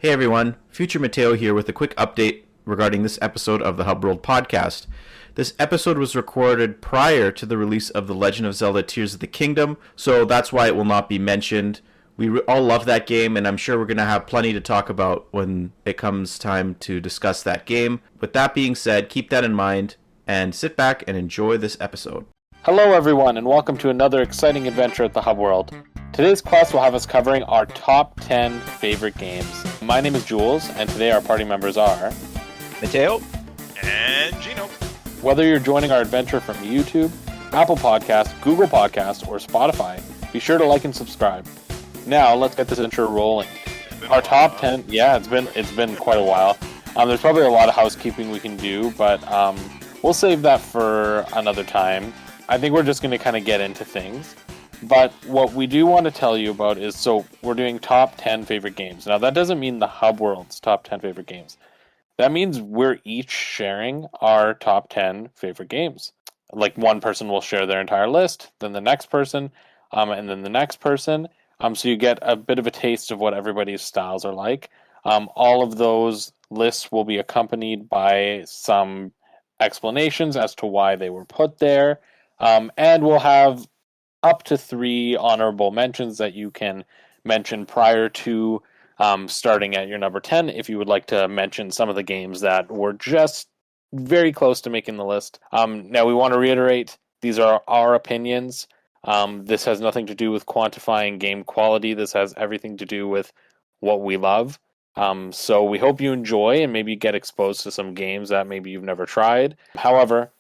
Hey everyone, Future Matteo here with a quick update regarding this episode of the Hub World podcast. This episode was recorded prior to the release of The Legend of Zelda Tears of the Kingdom, so that's why it will not be mentioned. We all love that game, and I'm sure we're going to have plenty to talk about when it comes time to discuss that game. With that being said, keep that in mind, and sit back and enjoy this episode. Hello everyone, and welcome to another exciting adventure at the Hub World. Today's quest will have us covering our top 10 favorite games. My name is Jules, and today our party members are Matteo and Gino. Whether you're joining our adventure from YouTube, Apple Podcasts, Google Podcasts, or Spotify, be sure to like and subscribe. Now, let's get this intro rolling. Our top 10, it's been quite a while. There's probably a lot of housekeeping we can do, but we'll save that for another time. I think we're just going to kind of get into things. But what we do want to tell you about is, so we're doing top 10 favorite games. Now, that doesn't mean the Hub World's top 10 favorite games. That means we're each sharing our top 10 favorite games. Like, one person will share their entire list, then the next person, and then the next person. So you get a bit of a taste of what everybody's styles are like. All of those lists will be accompanied by some explanations as to why they were put there. And we'll have up to 3 honorable mentions that you can mention prior to starting at your number 10 if you would like to mention some of the games that were just very close to making the list. Now, we want to reiterate, these are our opinions. This has nothing to do with quantifying game quality. This has everything to do with what we love. So we hope you enjoy and maybe get exposed to some games that maybe you've never tried. However,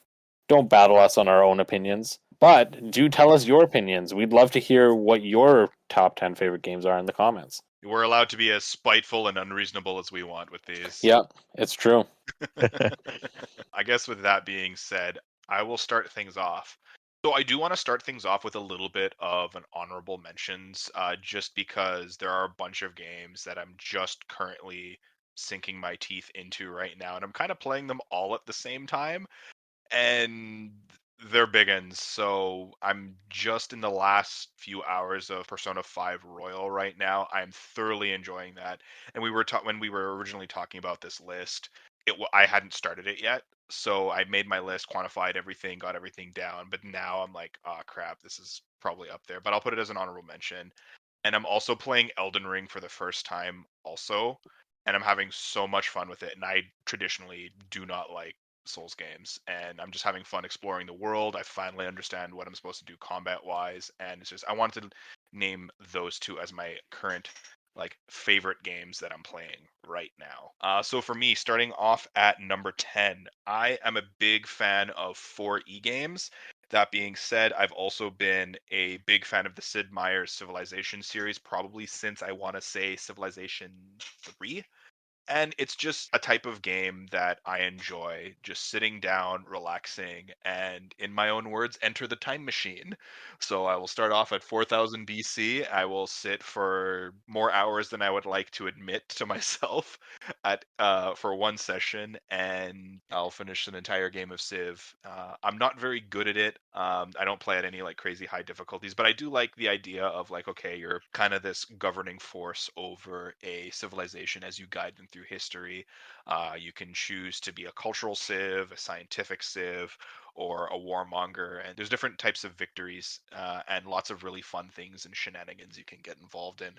don't battle us on our own opinions. But do tell us your opinions. We'd love to hear what your top 10 favorite games are in the comments. We're allowed to be as spiteful and unreasonable as we want with these. Yep, it's true. I guess with that being said, I will start things off. So I do want to start things off with a little bit of an honorable mentions, just because there are a bunch of games that I'm just currently sinking my teeth into right now, and I'm kind of playing them all at the same time. And they're big uns, so I'm just in the last few hours of Persona 5 Royal right now. I'm thoroughly enjoying that. And when we were originally talking about this list, I hadn't started it yet, so I made my list, quantified everything, got everything down. But now I'm like, oh crap, this is probably up there. But I'll put it as an honorable mention. And I'm also playing Elden Ring for the first time, also, and I'm having so much fun with it. And I traditionally do not like Souls games, and I'm just having fun exploring the world. I finally understand what I'm supposed to do combat wise, and it's just, I wanted to name those two as my current favorite games that I'm playing right now. So for me, starting off at number 10, I am a big fan of 4E games. That being said, I've also been a big fan of the Sid Meier's Civilization series, probably since I want to say Civilization 3. And it's just a type of game that I enjoy, just sitting down, relaxing, and in my own words, enter the time machine. So I will start off at 4000 BC. I will sit for more hours than I would like to admit to myself at for one session, and I'll finish an entire game of Civ. I'm not very good at it. I don't play at any crazy high difficulties, but I do like the idea of okay, you're kind of this governing force over a civilization as you guide them through history. You can choose to be a cultural civ, a scientific civ, or a warmonger, and there's different types of victories and lots of really fun things and shenanigans you can get involved in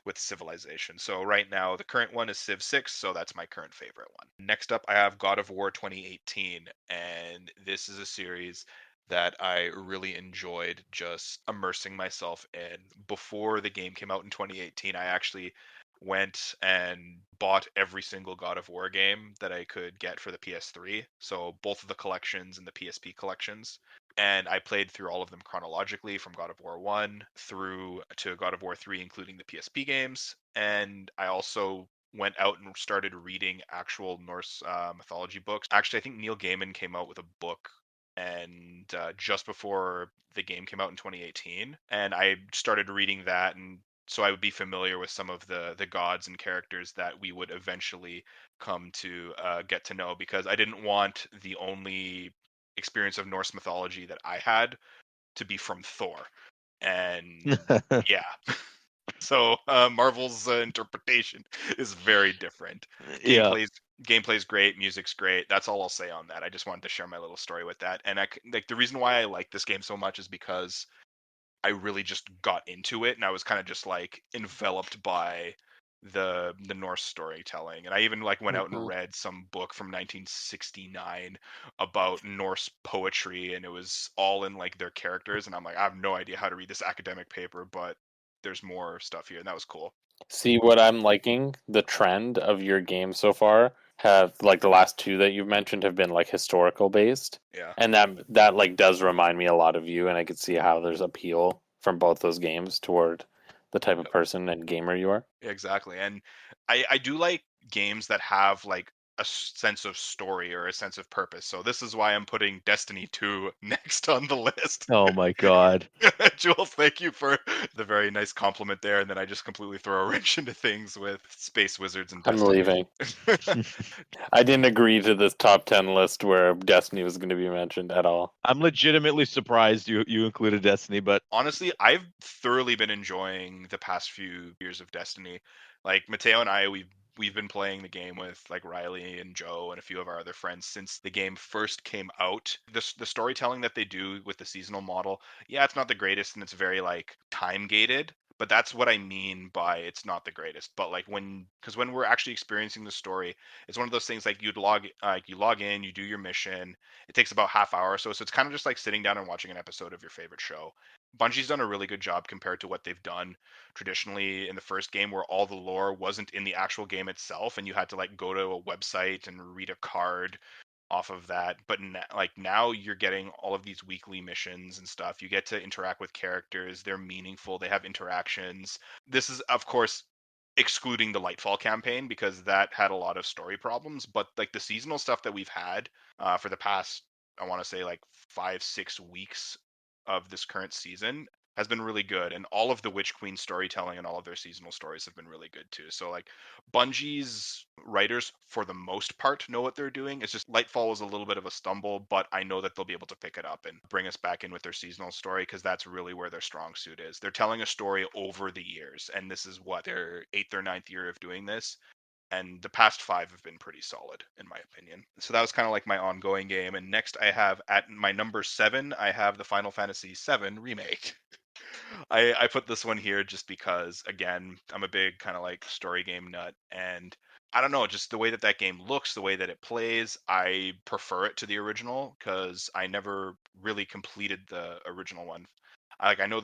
with civilization. So right now the current one is Civ 6, so that's my current favorite one. Next up I have God of War 2018, and this is a series that I really enjoyed just immersing myself in. Before the game came out in 2018, I actually went and bought every single God of War game that I could get for the PS3. So both of the collections and the PSP collections. And I played through all of them chronologically from God of War 1 through to God of War 3, including the PSP games. And I also went out and started reading actual Norse mythology books. Actually, I think Neil Gaiman came out with a book and just before the game came out in 2018, and I started reading that, and so I would be familiar with some of the gods and characters that we would eventually come to get to know, because I didn't want the only experience of Norse mythology that I had to be from Thor. And yeah. So Marvel's interpretation is very different. Yeah. Gameplay's great, music's great. That's all I'll say on that. I just wanted to share my little story with that. And like the reason why I like this game so much is because I really just got into it, and I was kind of just like enveloped by the Norse storytelling. And I even like went out and Mhm. read some book from 1969 about Norse poetry, and it was all in like their characters. And I'm like, I have no idea how to read this academic paper, but there's more stuff here, and that was cool. See what I'm liking? The trend of your game so far have like the last two that you've mentioned have been like historical based. Yeah. And that like does remind me a lot of you, and I could see how there's appeal from both those games toward the type of person and gamer you are. Exactly. And I do like games that have like a sense of story or a sense of purpose. So this is why I'm putting Destiny 2 next on the list. Oh my god. Jules, thank you for the very nice compliment there. And then I just completely throw a wrench into things with Space Wizards and I'm Destiny. leaving. I didn't agree to this top 10 list where Destiny was going to be mentioned at all. I'm legitimately surprised you included Destiny, but Honestly, I've thoroughly been enjoying the past few years of Destiny. Like Mateo and I, we've been playing the game with like Riley and Joe and a few of our other friends since the game first came out. The storytelling that they do with the seasonal model, yeah, it's not the greatest and it's very like time gated. But that's what I mean by it's not the greatest. But like because when we're actually experiencing the story, it's one of those things like you log in, you do your mission. It takes about half hour or so. So it's kind of just like sitting down and watching an episode of your favorite show. Bungie's done a really good job compared to what they've done traditionally in the first game, where all the lore wasn't in the actual game itself, and you had to like go to a website and read a card off of that. But like now you're getting all of these weekly missions and stuff. You get to interact with characters. They're meaningful. They have interactions. This is, of course, excluding the Lightfall campaign because that had a lot of story problems. But like the seasonal stuff that we've had for the past, I want to say like 5-6 weeks of this current season has been really good, and all of the Witch Queen storytelling and all of their seasonal stories have been really good too. So like Bungie's writers for the most part know what they're doing. It's just Lightfall was a little bit of a stumble, but I know that they'll be able to pick it up and bring us back in with their seasonal story because that's really where their strong suit is. They're telling a story over the years, and this is what their 8th or ninth year of doing this, and the past 5 have been pretty solid in my opinion. So that was kind of like my ongoing game. And next I have at my number 7, I have the Final Fantasy 7 remake. I put this one here just because, again, I'm a big kind of like story game nut, and I don't know, just the way that that game looks, the way that it plays, I prefer it to the original because I never really completed the original one. I know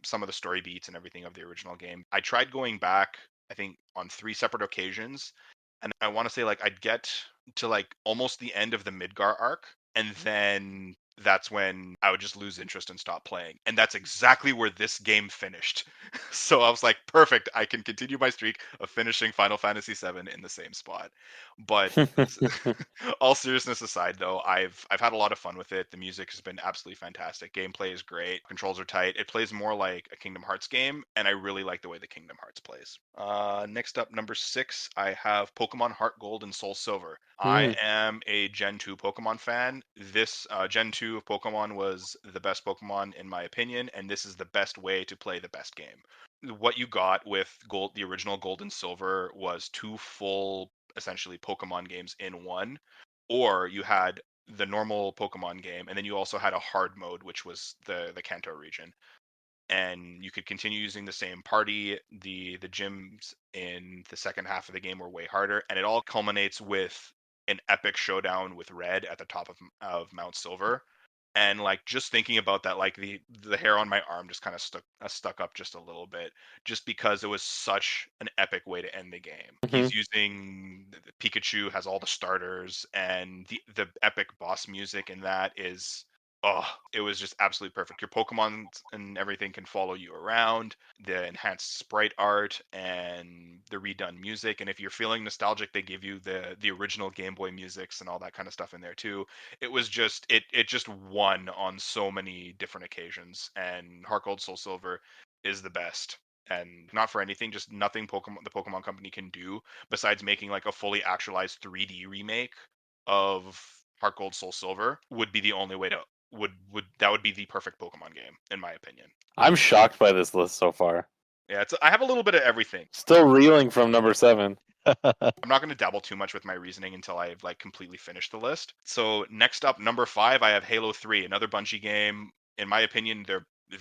some of the story beats and everything of the original game. I tried going back, I think, on 3 separate occasions, and I want to say like I'd get to like almost the end of the Midgar arc, and then that's when I would just lose interest and stop playing. And that's exactly where this game finished. So I was like, perfect, I can continue my streak of finishing Final Fantasy VII in the same spot. But all seriousness aside though, I've had a lot of fun with it. The music has been absolutely fantastic. Gameplay is great. Controls are tight. It plays more like a Kingdom Hearts game, and I really like the way the Kingdom Hearts plays. Next up, number 6, I have Pokemon Heart Gold and Soul Silver. I Hmm. am a Gen 2 Pokemon fan. This Gen 2 of Pokemon was the best Pokemon in my opinion, and this is the best way to play the best game. What you got with Gold, the original Gold and Silver, was 2 full, essentially, Pokemon games in one, or you had the normal Pokemon game, and then you also had a hard mode, which was the Kanto region, and you could continue using the same party. The gyms in the second half of the game were way harder, and it all culminates with an epic showdown with Red at the top of Mount Silver. And like just thinking about that, like the hair on my arm just kind of stuck up just a little bit, just because it was such an epic way to end the game. Hmm. He's using Pikachu has all the starters, and the epic boss music in that is, oh, it was just absolutely perfect. Your Pokemon and everything can follow you around, the enhanced sprite art and the redone music. And if you're feeling nostalgic, they give you the original Game Boy musics and all that kind of stuff in there too. It was just it just won on so many different occasions. And Heart Gold Soul Silver is the best. And not for anything, just nothing the Pokemon Company can do besides making like a fully actualized 3D remake of Heart Gold Soul Silver would be the only way to would that would be the perfect Pokemon game in my opinion. I'm shocked by this list so far. Yeah, I have a little bit of everything. Still reeling from number 7. I'm not going to dabble too much with my reasoning until I've like completely finished the list. So next up, number 5, I have Halo 3, another Bungie game. In my opinion,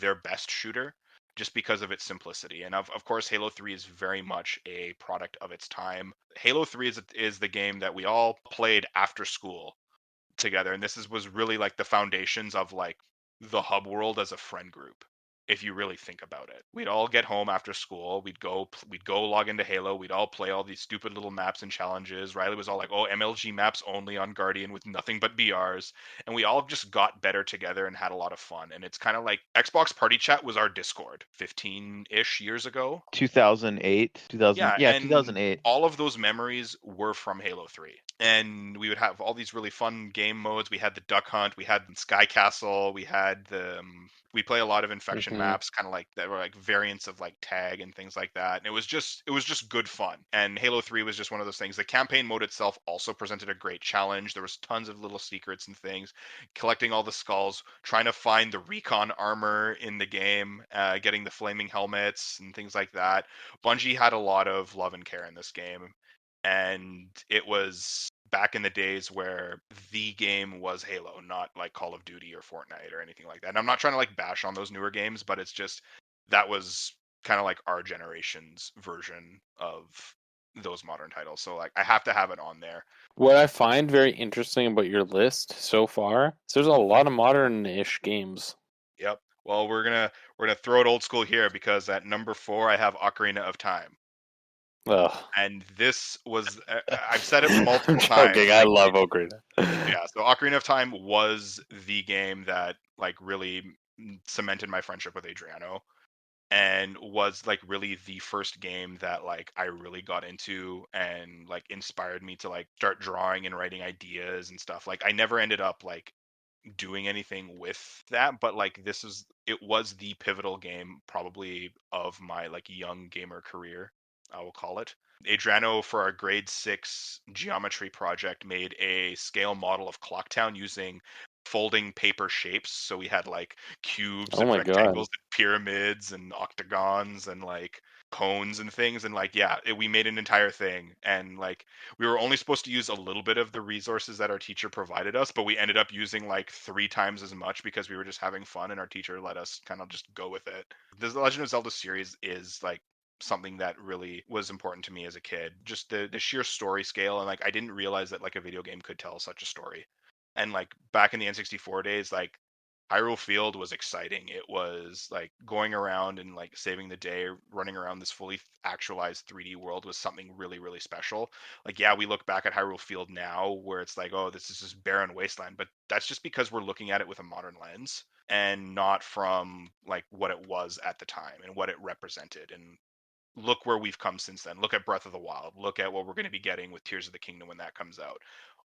their best shooter, just because of its simplicity. And of course, Halo 3 is very much a product of its time. Halo 3 is the game that we all played after school together, and was really like the foundations of like the hub world as a friend group. If you really think about it, we'd all get home after school, we'd go log into Halo, we'd all play all these stupid little maps and challenges. Riley was all like, oh, MLG maps only on Guardian with nothing but BRs, and we all just got better together and had a lot of fun. And it's kind of like Xbox Party Chat was our Discord 15-ish years ago. 2008, 2000, Yeah, yeah, and 2008. all of those memories were from Halo 3. And we would have all these really fun game modes. We had the Duck Hunt, we had Sky Castle, we had we play a lot of infection maps, kind of like that were like variants of like tag and things like that. And it was just good fun. And Halo 3 was just one of those things. The campaign mode itself also presented a great challenge. There was tons of little secrets and things, collecting all the skulls, trying to find the recon armor in the game, getting the flaming helmets and things like that. Bungie had a lot of love and care in this game, and it was back in the days where the game was Halo, not like Call of Duty or Fortnite or anything like that. And I'm not trying to like bash on those newer games, but it's just that was kind of like our generation's version of those modern titles. So like I have to have it on there. What I find very interesting about your list so far is there's a lot of modern-ish games. Yep. Well, we're gonna throw it old school here, because at number 4 I have Ocarina of Time. Ugh. And this was I've said it I'm multiple joking. times. I Like love Ocarina. yeah, so Ocarina of Time was the game that like really cemented my friendship with Adriano, and was like really the first game that like I really got into and like inspired me to like start drawing and writing ideas and stuff. Like I never ended up like doing anything with that, but like it was the pivotal game probably of my like young gamer career, I will call it. Adriano, for our grade 6 geometry project, made a scale model of Clocktown using folding paper shapes. So we had like cubes Oh and my god. rectangles and pyramids and octagons and like cones and things. And like yeah, we made an entire thing. And like we were only supposed to use a little bit of the resources that our teacher provided us, but we ended up using like 3 times as much because we were just having fun and our teacher let us kind of just go with it. The Legend of Zelda series is like something that really was important to me as a kid. Just the sheer story scale, and like I didn't realize that like a video game could tell such a story. And like back in the N64 days, like Hyrule Field was exciting. It was like going around and like saving the day, running around this fully actualized 3D world was something really, really special. Like, yeah, we look back at Hyrule Field now where it's like, oh, this is just barren wasteland, but that's just because we're looking at it with a modern lens and not from like what it was at the time and what it represented. And look where we've come since then. Look at Breath of the Wild. Look at what we're going to be getting with Tears of the Kingdom when that comes out.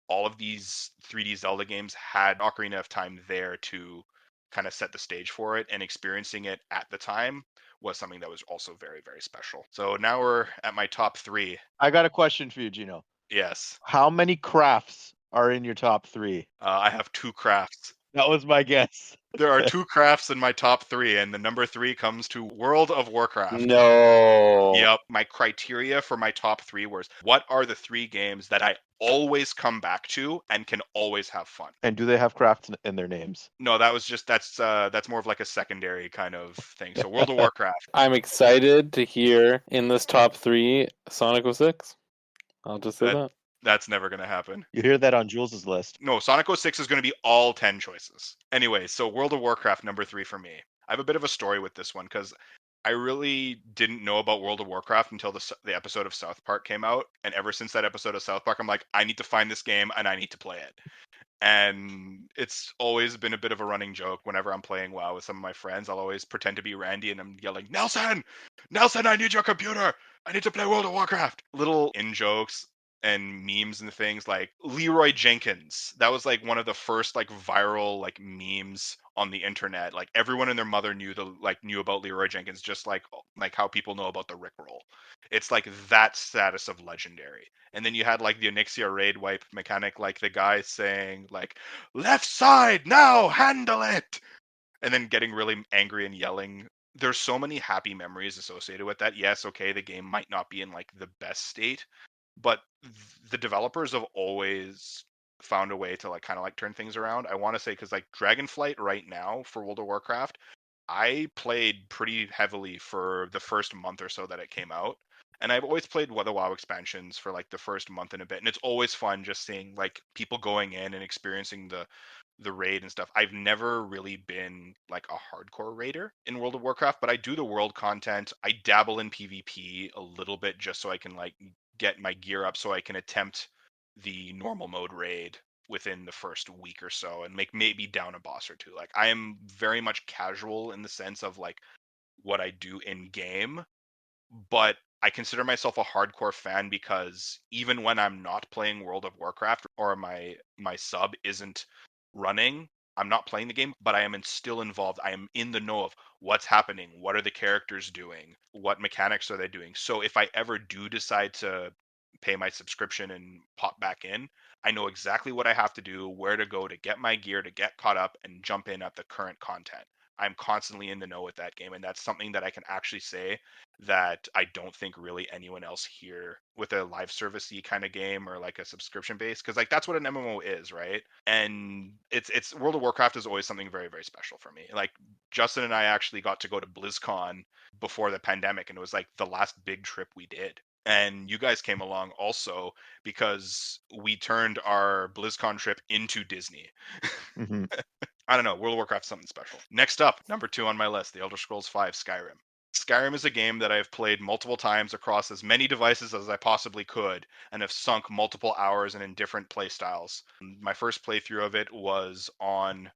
All of these 3D Zelda games had Ocarina of Time there to kind of set the stage for it, and experiencing it at the time was something that was also very, very special. So now we're at my top 3. I got a question for you, Gino. Yes. How many crafts are in your top 3? I have 2 crafts. That was my guess. There are 2 crafts in my top 3, and the number 3 comes to World of Warcraft. No. Yep. My criteria for my top 3 was, what are the 3 games that I always come back to and can always have fun? And do they have crafts in their names? No, that was just that's more of like a secondary kind of thing. So World of Warcraft. I'm excited to hear in this top 3 Sonic 06. I'll just say that. That's never going to happen. You hear that on Jules's list. No, Sonic 06 is going to be all 10 choices. Anyway, so World of Warcraft number 3 for me. I have a bit of a story with this one because I really didn't know about World of Warcraft until the episode of South Park came out. And ever since that episode of South Park, I'm like, I need to find this game and I need to play it. And it's always been a bit of a running joke whenever I'm playing WoW with some of my friends. I'll always pretend to be Randy and I'm yelling, Nelson, I need your computer. I need to play World of Warcraft. Little in-jokes and memes and things like Leroy Jenkins. That was like one of the first like viral like memes on the internet. Like everyone and their mother knew about Leroy Jenkins, just like how people know about the Rickroll. It's like that status of legendary. And then you had like the Onyxia raid wipe mechanic, like the guy saying like, left side now, handle it, and then getting really angry and yelling there's so many happy memories associated with that. Yes, okay, the game might not be in like the best state, but the developers have always found a way to like kind of like turn things around. I want to say because like Dragonflight right now for World of Warcraft, I played pretty heavily for the first month or so that it came out. And I've always played the WoW expansions for like the first month and a bit. And it's always fun just seeing like people going in and experiencing the raid and stuff. I've never really been like a hardcore raider in World of Warcraft, but I do the world content. I dabble in PvP a little bit just so I can like get my gear up so I can attempt the normal mode raid within the first week or so and make maybe down a boss or two. Like I am very much casual in the sense of like what I do in game, but I consider myself a hardcore fan because even when I'm not playing World of Warcraft or my sub isn't running, I'm not playing the game, but I am still involved. I am in the know of what's happening, what are the characters doing, what mechanics are they doing. So if I ever do decide to pay my subscription and pop back in, I know exactly what I have to do, where to go to get my gear, to get caught up and jump in at the current content. I'm constantly in the know with that game, and that's something that I can actually say that I don't think really anyone else here with a live servicey kind of game or like a subscription base, because like that's what an MMO is, right? And it's World of Warcraft is always something very very special for me. Like Justin and I actually got to go to BlizzCon before the pandemic, and it was like the last big trip we did. And you guys came along also because we turned our BlizzCon trip into Disney. Mhm. I don't know. World of Warcraft's something special. Next up, number 2 on my list, The Elder Scrolls V Skyrim. Skyrim is a game that I've played multiple times across as many devices as I possibly could and have sunk multiple hours and in different play styles. My first playthrough of it was on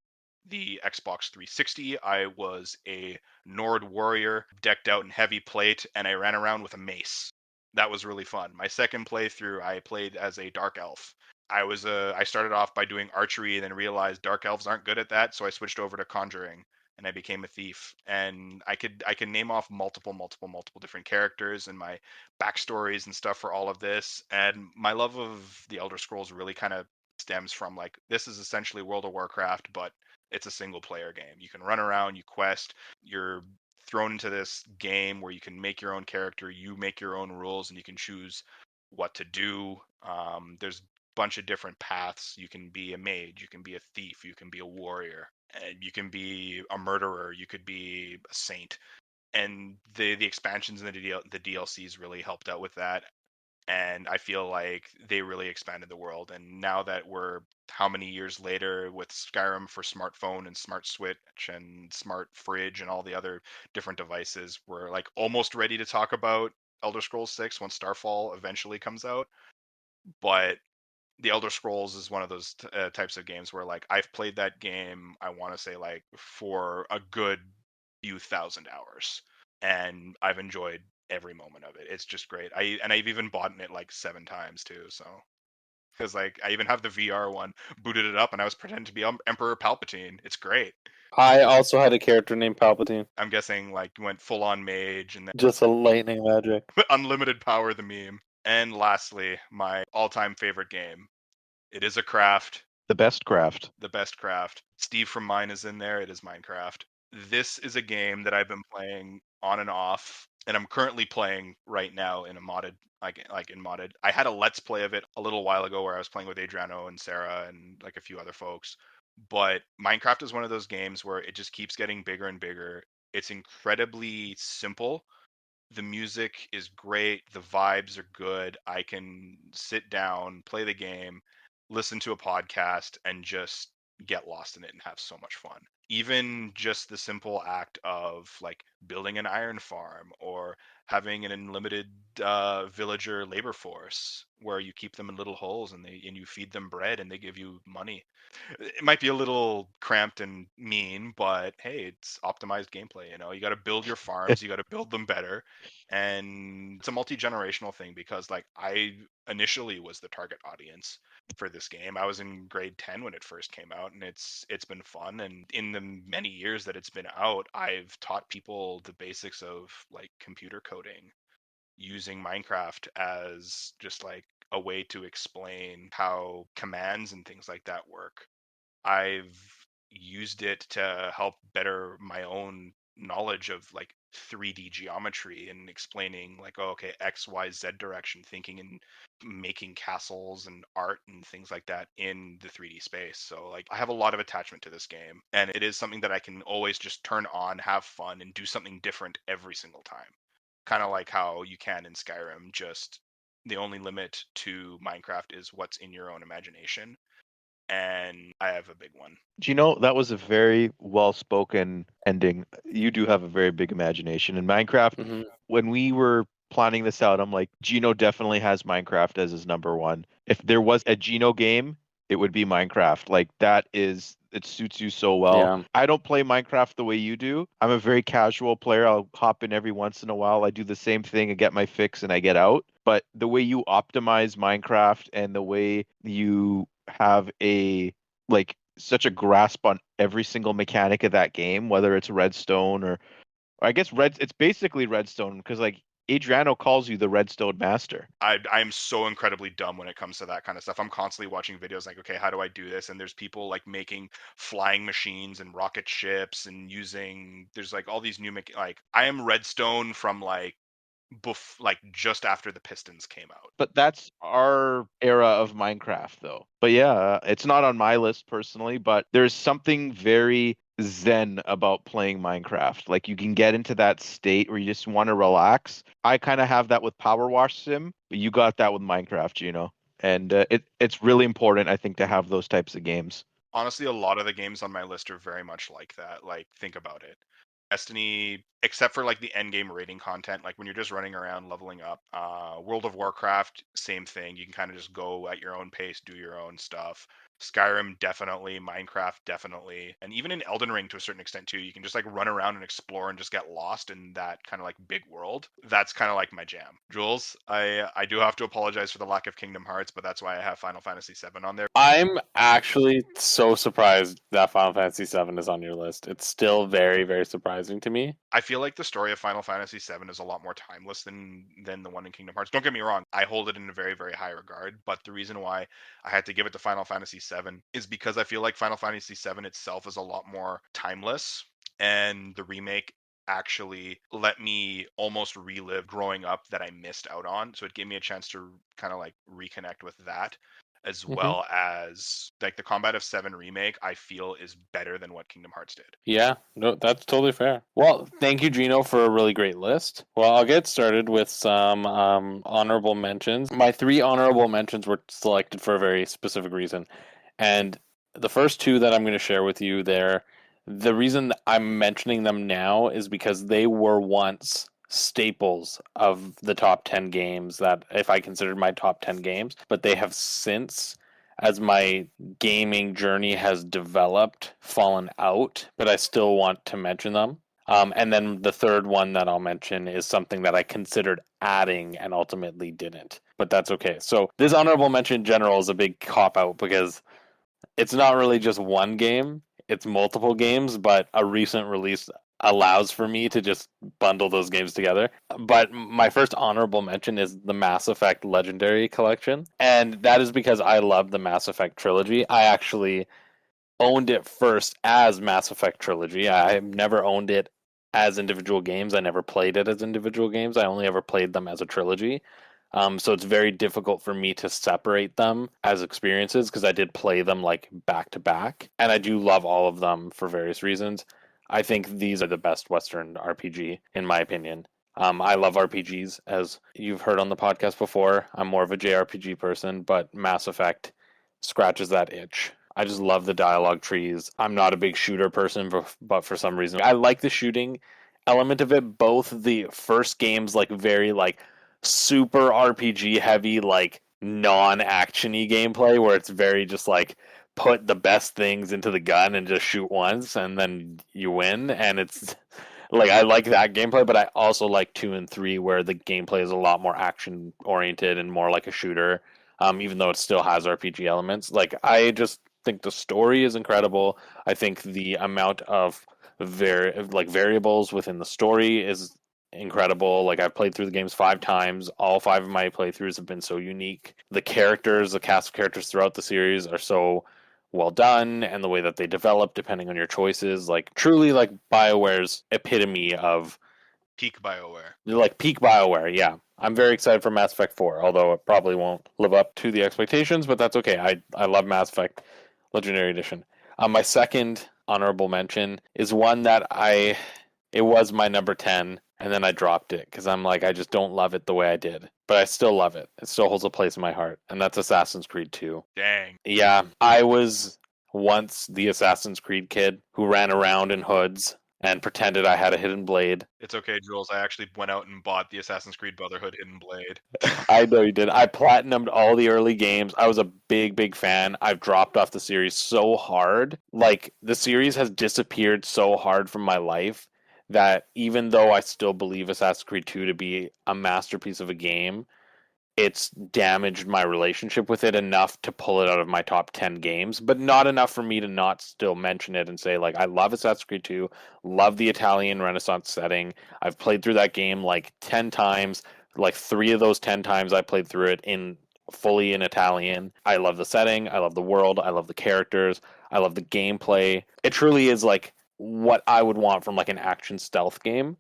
the Xbox 360. I was a Nord warrior decked out in heavy plate and I ran around with a mace. That was really fun. My second playthrough, I played as a dark elf. I started off by doing archery and then realized dark elves aren't good at that, so I switched over to conjuring and I became a thief. And I can name off multiple different characters and my backstories and stuff for all of this. And my love of the Elder Scrolls really kind of stems from like this is essentially World of Warcraft, but it's a single player game. You can run around, you quest, you're thrown into this game where you can make your own character, you make your own rules, and you can choose what to do. There's bunch of different paths. You can be a mage, you can be a thief, you can be a warrior, and you can be a murderer, you could be a saint. And the expansions and the DLCs really helped out with that. And I feel like they really expanded the world. And now that we're how many years later with Skyrim for smartphone and smart switch and smart fridge and all the other different devices, we're like almost ready to talk about Elder Scrolls 6 once Starfall eventually comes out. But the Elder Scrolls is one of those types of games where like I've played that game, I want to say like for a good few thousand hours, and I've enjoyed every moment of it. It's just great. I've even bought it like 7 times too. So because like I even have the VR one, booted it up, and I was pretending to be Emperor Palpatine. It's great. I also had a character named Palpatine. I'm guessing like went full on mage and then Just a lightning magic. unlimited power the meme. And lastly, my all-time favorite game. It is a craft. The best craft. The best craft. Steve from Mine is in there. It is Minecraft. This is a game that I've been playing on and off, and I'm currently playing right now in a modded, like in modded. I had a let's play of it a little while ago where I was playing with Adriano and Sarah and like a few other folks. But Minecraft is one of those games where it just keeps getting bigger and bigger. It's incredibly simple. The music is great, the vibes are good. I can sit down, play the game, listen to a podcast, and just get lost in it and have so much fun. Even just the simple act of like building an iron farm or having an unlimited villager labor force where you keep them in little holes and you feed them bread and they give you money. It might be a little cramped and mean, but hey, it's optimized gameplay. You got to build your farms, you got to build them better, and it's a multi-generational thing because like I initially was the target audience for this game. I was in grade 10 when it first came out, and it's been fun. And in the many years that it's been out, I've taught people the basics of like computer coding using Minecraft as just like a way to explain how commands and things like that work. I've used it to help better my own knowledge of like 3D geometry and explaining like, oh, okay, X, Y, Z direction thinking and making castles and art and things like that in the 3D space. So like I have a lot of attachment to this game, and it is something that I can always just turn on, have fun, and do something different every single time. Kind of like how you can in Skyrim, just the only limit to Minecraft is what's in your own imagination. And I have a big one. Gino, that was a very well-spoken ending. You do have a very big imagination. In Minecraft, Mhm. when we were planning this out, I'm like, Gino definitely has Minecraft as his number one. If there was a Gino game, it would be Minecraft. Like it suits you so well. Yeah. I don't play Minecraft the way you do. I'm a very casual player. I'll hop in every once in a while. I do the same thing and get my fix and I get out. But the way you optimize Minecraft and the way you have a like such a grasp on every single mechanic of that game, whether it's redstone or I guess it's basically redstone because like Adriano calls you the redstone master. I'm so incredibly dumb when it comes to that kind of stuff. I'm constantly watching videos like, okay, how do I do this? And there's people like making flying machines and rocket ships and there's like all these new like I am redstone from like like just after the Pistons came out. But that's our era of Minecraft though. But yeah, it's not on my list personally, but there's something very zen about playing Minecraft. Like you can get into that state where you just want to relax. I kind of have that with Power Wash Sim, but you got that with Minecraft, you know. And it's really important, I think, to have those types of games. Honestly, a lot of the games on my list are very much like that. Like, think about it. Destiny, except for like the end game rating content, like when you're just running around leveling up. World of Warcraft, same thing. You can kind of just go at your own pace, do your own stuff. Skyrim, definitely. Minecraft, definitely. And even in Elden Ring to a certain extent too, you can just like run around and explore and just get lost in that kind of like big world. That's kind of like my jam. Jules, I do have to apologize for the lack of Kingdom Hearts, but that's why I have Final Fantasy VII on there. I'm actually so surprised that Final Fantasy VII is on your list. It's still very, very surprising to me. I feel like the story of Final Fantasy VII is a lot more timeless than the one in Kingdom Hearts. Don't get me wrong, I hold it in a very, very high regard, but the reason why I had to give it to Final Fantasy VII is because I feel like Final Fantasy VII itself is a lot more timeless, and the remake actually let me almost relive growing up that I missed out on. So it gave me a chance to kind of like reconnect with that, as Mhm. well as like the Combat of Seven remake, I feel is better than what Kingdom Hearts did. Yeah, no, that's totally fair. Well, thank you, Gino, for a really great list. Well, I'll get started with some honorable mentions. My 3 honorable mentions were selected for a very specific reason. And the first 2 that I'm going to share with you there, the reason that I'm mentioning them now is because they were once staples of the top 10 games that if I considered my top 10 games, but they have since, as my gaming journey has developed, fallen out, but I still want to mention them. And then the third one that I'll mention is something that I considered adding and ultimately didn't, but that's okay. So this honorable mention in general is a big cop out because it's not really just one game, it's multiple games, but a recent release allows for me to just bundle those games together. But my first honorable mention is the Mass Effect Legendary Collection, and that is because I love the Mass Effect trilogy. I actually owned it first as Mass Effect trilogy. I never owned it as individual games. I never played it as individual games. I only ever played them as a trilogy. So it's very difficult for me to separate them as experiences because I did play them like back to back, and I do love all of them for various reasons. I think these are the best Western RPG in my opinion. I love RPGs, as you've heard on the podcast before. I'm more of a JRPG person, but Mass Effect scratches that itch. I just love the dialogue trees. I'm not a big shooter person, but for some reason, I like the shooting element of it. Both the first games, like very like super RPG heavy, like non-actiony gameplay, where it's very just like put the best things into the gun and just shoot once, and then you win. And it's like I like that gameplay, but I also like 2 and 3, where the gameplay is a lot more action oriented and more like a shooter. Even though it still has RPG elements, like I just think the story is incredible. I think the amount of variables within the story is incredible. Like I've played through the games 5 times. All 5 of my playthroughs have been so unique. The characters, the cast of characters throughout the series are so well done, and the way that they develop depending on your choices, like truly like BioWare's epitome of Peak BioWare. Like peak BioWare, yeah. I'm very excited for Mass Effect 4, although it probably won't live up to the expectations, but that's okay. I love Mass Effect Legendary Edition. My second honorable mention is one that it was my number 10, and then I dropped it because I'm like, I just don't love it the way I did. But I still love it. It still holds a place in my heart, and that's Assassin's Creed 2. Dang. Yeah, I was once the Assassin's Creed kid who ran around in hoods and pretended I had a hidden blade. It's okay, Jules. I actually went out and bought the Assassin's Creed Brotherhood Hidden Blade. I know you did. I platinumed all the early games. I was a big fan. I've dropped off the series so hard. Like, the series has disappeared so hard from my life that even though I still believe Assassin's Creed 2 to be a masterpiece of a game, it's damaged my relationship with it enough to pull it out of my top 10 games, but not enough for me to not still mention it and say, like, I love Assassin's Creed 2, love the Italian Renaissance setting. I've played through that game like 10 times. Like 3 of those 10 times I played through it fully in Italian. I love the setting, I love the world, I love the characters, I love the gameplay. It truly is like what I would want from like an action stealth game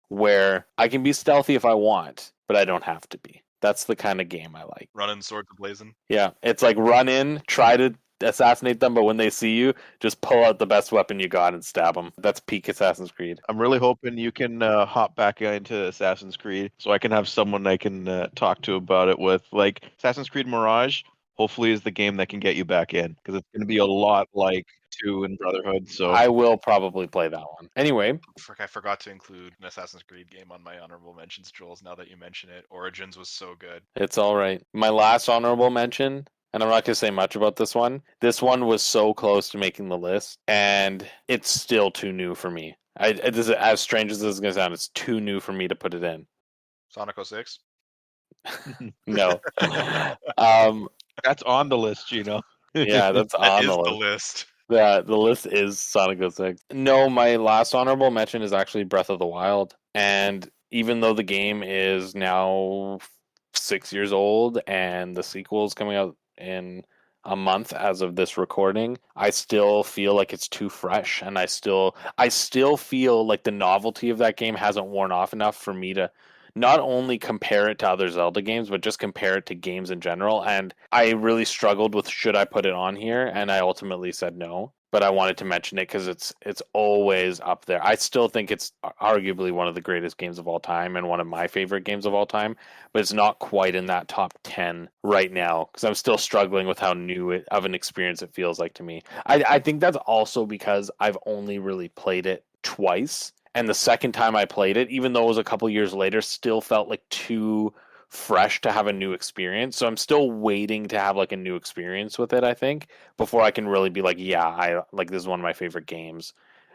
where I can be stealthy if I want, but I don't have to be. That's the kind of game I like. Running swords ablazing. Yeah, it's like run in, try to assassinate them, but when they see you, just pull out the best weapon you got and stab them. That's peak Assassin's Creed. I'm really hoping you can hop back into Assassin's Creed so I can have someone I can talk to about it with. Like Assassin's Creed Mirage, hopefully is the game that can get you back in because it's going to be a lot like 2 in Brotherhood. So I will probably play that one. Anyway, I forgot to include an Assassin's Creed game on my honorable mentions, Jules. Now that you mention it, Origins was so good. it's all right. My last honorable mention, and I'm not going to say much about this one. This one was so close to making the list, and it's still too new for me. This is, as strange as this is going to sound, it's too new for me to put it in. Sonic 06? No. that's on the list, Yeah, that's That on is the the list. list. Yeah, the list is Sonic 06. No, my last honorable mention is actually Breath of the Wild. And even though the game is now 6 years old and the sequel is coming out in a month as of this recording, I still feel like it's too fresh, and I still feel like the novelty of that game hasn't worn off enough for me to not only compare it to other Zelda games, but just compare it to games in general. And I really struggled with should I put it on here, and I ultimately said no. But I wanted to mention it because it's always up there. I still think it's arguably one of the greatest games of all time and one of my favorite games of all time, but it's not quite in that top 10 right now because I'm still struggling with how new of an experience it feels like to me. I think that's also because I've only really played it twice. And the second time I played it, even though it was a couple years later, still felt like too fresh to have a new experience. So I'm still waiting to have like a new experience with it, I think, before I can really be like, yeah, I like this is one of my favorite games.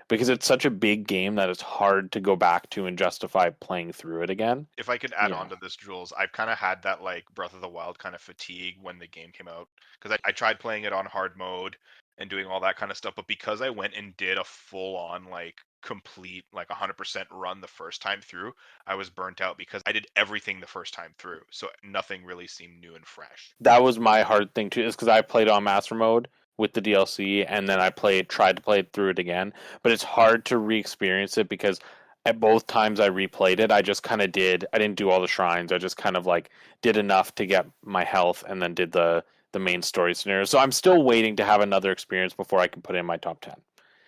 Because it's such a big game that it's hard to go back to and justify playing through it again. If I could add Yeah. on to this, Jules, I've kind of had that like Breath of the Wild kind of fatigue when the game came out because I tried playing it on hard mode and doing all that kind of stuff, but because I went and did a full on like complete like 100% run the first time through, I was burnt out because I did everything the first time through, so nothing really seemed new and fresh. That was my hard thing too, is because I played on Master Mode with the DLC, and then I tried to play it through it again. But it's hard to re-experience it because at both times I replayed it, I just kind of I didn't do all the shrines. I just kind of like did enough to get my health, and then did the main story scenario. So I'm still waiting to have another experience before I can put in my top 10.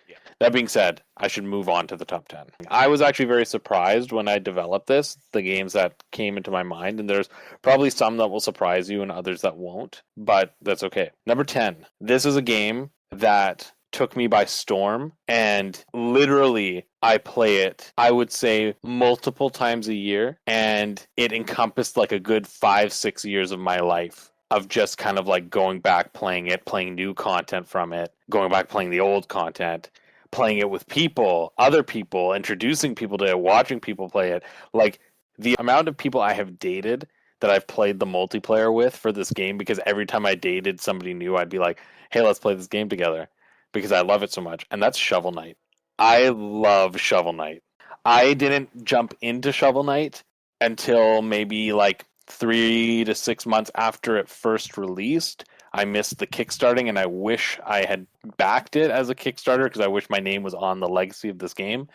Yeah. That being said, I should move on to the top 10. I was actually very surprised when I developed this, the games that came into my mind, and there's probably some that will surprise you and others that won't, but that's okay. Number 10. This is a game that took me by storm, and literally I play it, I would say, multiple times a year, and it encompassed like a good 5-6 years of my life of just kind of like going back playing it, playing new content from it, going back playing the old content, playing it with people, other people, introducing people to it, watching people play it. Like the amount of people I have dated that I've played the multiplayer with for this game, because every time I dated somebody new, I'd be like, hey, let's play this game together because I love it so much. And that's Shovel Knight. I love Shovel Knight. I didn't jump into Shovel Knight until maybe like 3 to 6 months after it first released. I missed the kickstarting, and I wish I had backed it as a Kickstarter because I wish my name was on the legacy of this game.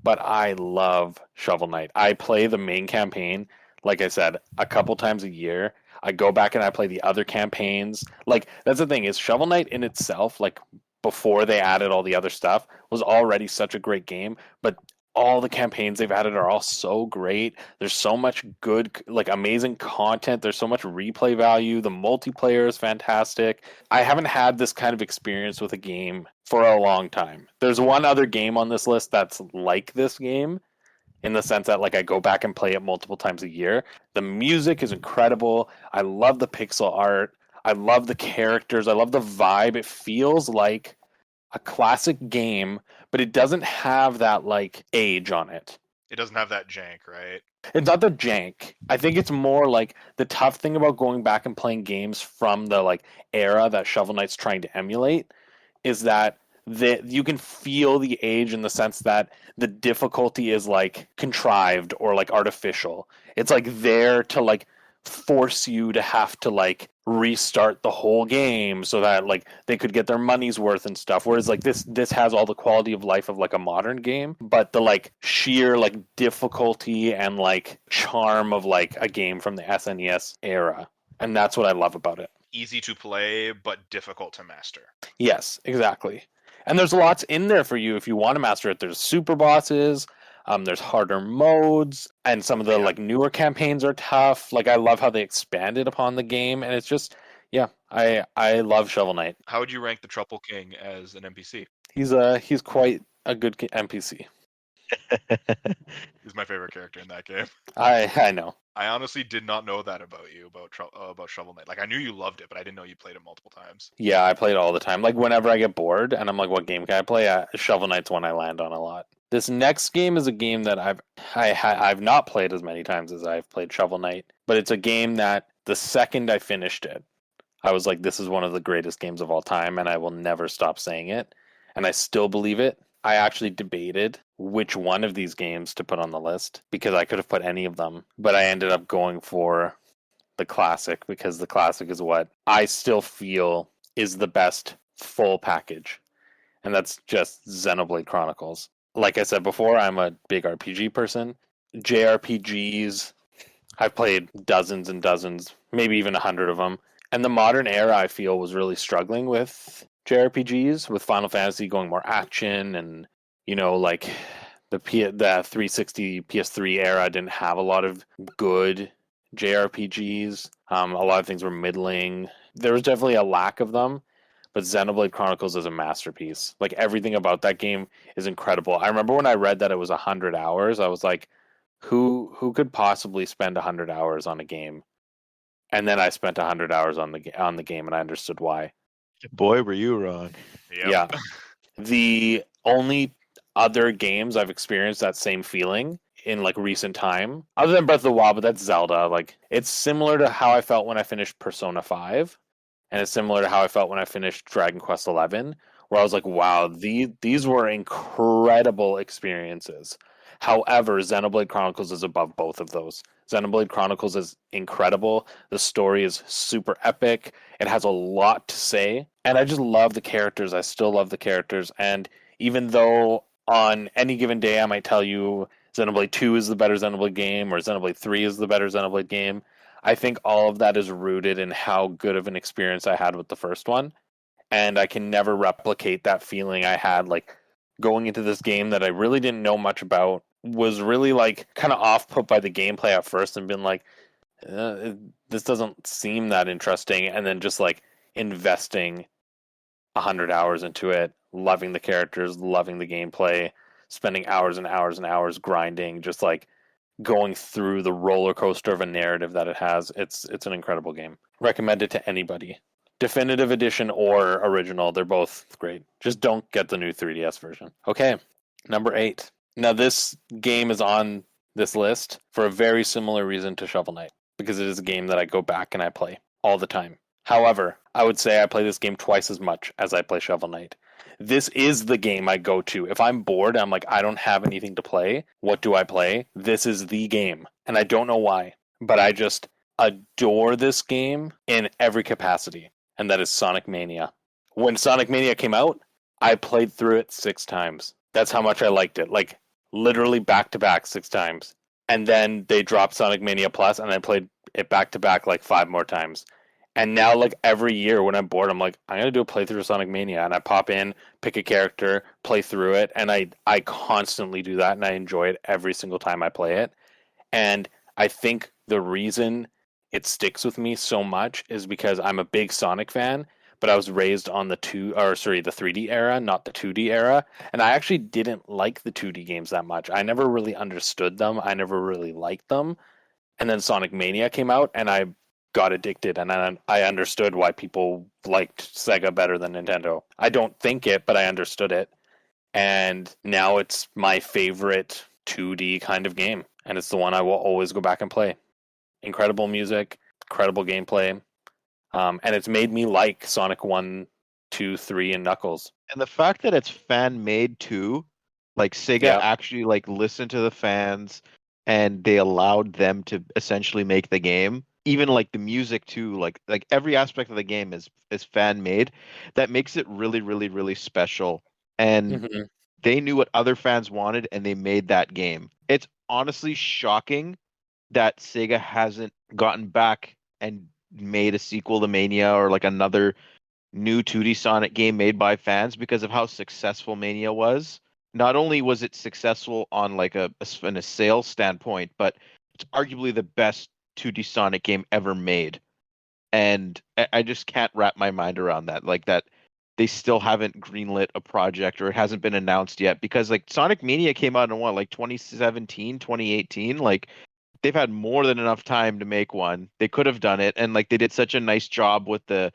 but I love Shovel Knight. I play the main campaign, like I said, a couple times a year. I go back and I play the other campaigns. Like, that's the thing, is Shovel Knight in itself, like, before they added all the other stuff, was already such a great game, but all the campaigns they've added are all so great. There's so much good, like, amazing content. There's so much replay value. The multiplayer is fantastic. I haven't had this kind of experience with a game for a long time. There's one other game on this list that's like this game, in the sense that, like, I go back and play it multiple times a year. The music is incredible. I love the pixel art. I love the characters. I love the vibe. It feels like a classic game, but it doesn't have that, like, age on it. It doesn't have that jank, right? It's not the jank. I think it's more like the tough thing about going back and playing games from the, like, era that Shovel Knight's trying to emulate is that you can feel the age in the sense that the difficulty is, like, contrived or, like, artificial. It's, like, there to, like, force you to have to, like, restart the whole game so that, like, they could get their money's worth and stuff, whereas, like, this has all the quality of life of, like, a modern game, but the, like, sheer, like, difficulty and, like, charm of, like, a game from the SNES era, and that's what I love about it. Easy to play, but difficult to master. Yes, exactly. And there's lots in there for you if you want to master it. There's super bosses, there's harder modes, and some of the, like, newer campaigns are tough. Like, I love how they expanded upon the game, and it's just, yeah, I love Shovel Knight. How would you rank the Truffle King as an NPC? He's quite a good NPC. He's my favorite character in that game. I know. I honestly did not know that about you, about Shovel Knight. Like, I knew you loved it, but I didn't know you played it multiple times. Yeah, I play it all the time. Like, whenever I get bored and I'm like, what game can I play? Shovel Knight's one I land on a lot. This next game is a game that I've not played as many times as I've played Shovel Knight, but it's a game that the second I finished it, I was like, this is one of the greatest games of all time, and I will never stop saying it. And I still believe it. I actually debated which one of these games to put on the list because I could have put any of them, but I ended up going for the classic because the classic is what I still feel is the best full package, and that's just Xenoblade Chronicles. Like I said before, I'm a big RPG person. JRPGs, I've played dozens and dozens, maybe even 100 of them. And the modern era, I feel, was really struggling with JRPGs, with Final Fantasy going more action, and, you know, like the 360 PS3 era didn't have a lot of good JRPGs. A lot of things were middling. There was definitely a lack of them, but Xenoblade Chronicles is a masterpiece. Like, everything about that game is incredible. I remember when I read that it was 100 hours, I was like, who could possibly spend 100 hours on a game? And then I spent 100 hours on the game, and I understood why. Boy, were you wrong. Yep. Yeah. The only other games I've experienced that same feeling in, like, recent time, other than Breath of the Wild, but that's Zelda. Like, it's similar to how I felt when I finished Persona 5, and it's similar to how I felt when I finished Dragon Quest 11, where I was like, wow, these were incredible experiences. However, Xenoblade Chronicles is above both of those. Xenoblade Chronicles is incredible. The story is super epic. It has a lot to say. And I just love the characters. I still love the characters. And even though on any given day I might tell you Xenoblade 2 is the better Xenoblade game or Xenoblade 3 is the better Xenoblade game, I think all of that is rooted in how good of an experience I had with the first one. And I can never replicate that feeling I had, like, going into this game that I really didn't know much about, was really, like, kind of off-put by the gameplay at first and been like, this doesn't seem that interesting, and then just, like, investing 100 hours into it, loving the characters, loving the gameplay, spending hours and hours and hours grinding, just, like, going through the roller coaster of a narrative that it has. It's an incredible game. Recommend it to anybody. Definitive edition or original, they're both great. Just don't get the new 3DS version. Okay, number 8. Now, this game is on this list for a very similar reason to Shovel Knight, because it is a game that I go back and I play all the time. However, I would say I play this game twice as much as I play Shovel Knight. This is the game I go to. If I'm bored, I'm like, I don't have anything to play. What do I play? This is the game. And I don't know why, but I just adore this game in every capacity. And that is Sonic Mania. When Sonic Mania came out, I played through it 6 times. That's how much I liked it. Like, literally back to back 6 times. And then they dropped Sonic Mania Plus, and I played it back to back like 5 more times. And now, like, every year when I'm bored, I'm like, I'm gonna do a playthrough of Sonic Mania, and I pop in, pick a character, play through it, and I constantly do that, and I enjoy it every single time I play it. And I think the reason it sticks with me so much is because I'm a big Sonic fan, but I was raised on the 3D era, not the 2D era, and I actually didn't like the 2D games that much. I never really understood them. I never really liked them. And then Sonic Mania came out, and I got addicted, and I understood why people liked Sega better than Nintendo. I don't think it, but I understood it. And now it's my favorite 2D kind of game, and it's the one I will always go back and play. Incredible music, incredible gameplay, and it's made me like Sonic 1, 2, 3, and Knuckles. And the fact that it's fan made too, like Sega Yeah. actually like listened to the fans and they allowed them to essentially make the game. Even like the music too, like every aspect of the game is fan made. That makes it really, really, really special. And Mm-hmm. they knew what other fans wanted and they made that game. It's honestly shocking that Sega hasn't gotten back and made a sequel to Mania or like another new 2D Sonic game made by fans because of how successful Mania was. Not only was it successful on like in a sales standpoint, but it's arguably the best 2D Sonic game ever made. And I just can't wrap my mind around that. Like that they still haven't greenlit a project or it hasn't been announced yet because like Sonic Mania came out in what, like 2017, 2018, like they've had more than enough time to make one. They could have done it, and like they did such a nice job with the